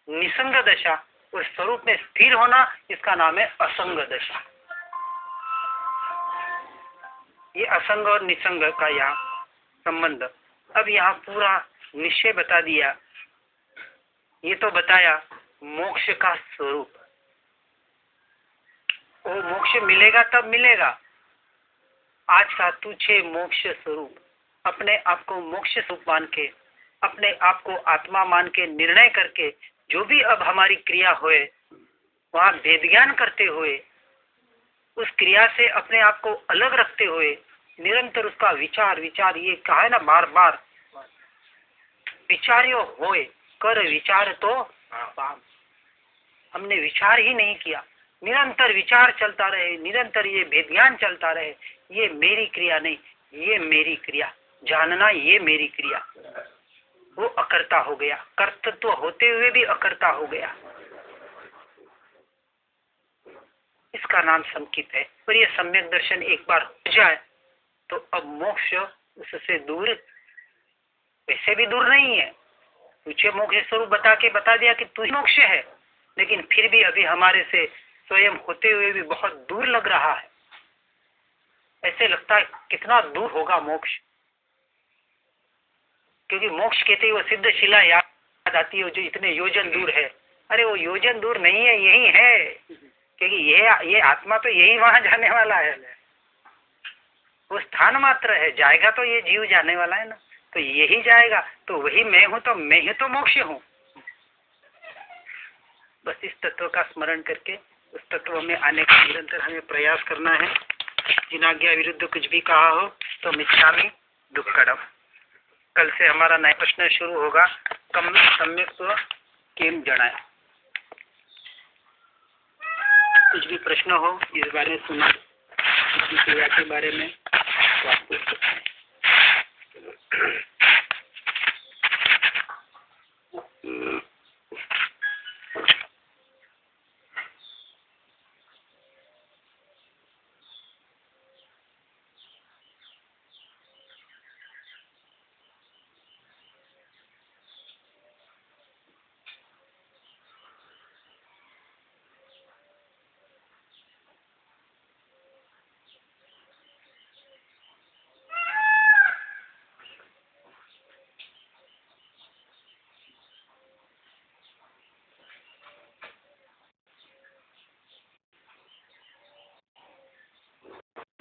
निसंग दशा। और स्वरूप में स्थिर होना, इसका नाम है असंग दशा। ये असंग और निसंग का यहाँ संबंध। अब यहाँ पूरा निश्चय बता दिया। ये तो बताया मोक्ष का स्वरूप, वो मोक्ष मिलेगा तब मिलेगा। आज का तुझे मोक्ष स्वरूप, अपने आप को मोक्ष स्वरूप मान के, अपने आप को आत्मा मान के निर्णय करके, जो भी अब हमारी क्रिया होए, वहां भेद ज्ञान करते हुए, उस क्रिया से अपने आप को अलग रखते हुए, निरंतर उसका विचार विचार, ये कहा है ना बार बार, विचार्यो होए कर विचार तो पाप। हमने विचार ही नहीं किया, निरंतर विचार चलता रहे, निरंतर ये भेद ज्ञान चलता रहे। ये मेरी क्रिया नहीं, ये मेरी क्रिया, जानना ये मेरी क्रिया। वो अकर्ता हो गया, कर्तृत्व होते हुए भी अकर्ता हो गया। इसका नाम संकित है। पर ये सम्यक दर्शन एक बार हो जाए तो अब मोक्ष उससे दूर, वैसे भी दूर नहीं है। तुझे मोक्ष स्वरूप बता दिया कि तू मोक्ष है, लेकिन फिर भी अभी हमारे से स्वयं होते हुए भी बहुत दूर लग रहा है। ऐसे लगता है कितना दूर होगा मोक्ष, क्योंकि मोक्ष कहते ही वो सिद्ध शिला याद आती है, जो इतने योजन दूर है। अरे वो योजन दूर नहीं है, यही है, क्योंकि ये आत्मा तो यही वहां जाने वाला है, वो स्थान मात्र है। जाएगा तो ये जीव जाने वाला है ना, तो यही जाएगा। तो वही मैं हूं, तो मैं ही तो मोक्ष हूं। बस इस तत्व का स्मरण करके उस तत्व में आने का निरंतर हमें प्रयास करना है। जिनाज्ञा विरुद्ध कुछ भी कहा हो तो मिच्छामि दुक्कडम। कल से हमारा नया प्रश्न शुरू होगा, कम सम्यक स्व केम जनाए। कुछ भी प्रश्न हो इस बारे में सुना, क्रिया के बारे में, तो आप पूछ सकते हैं।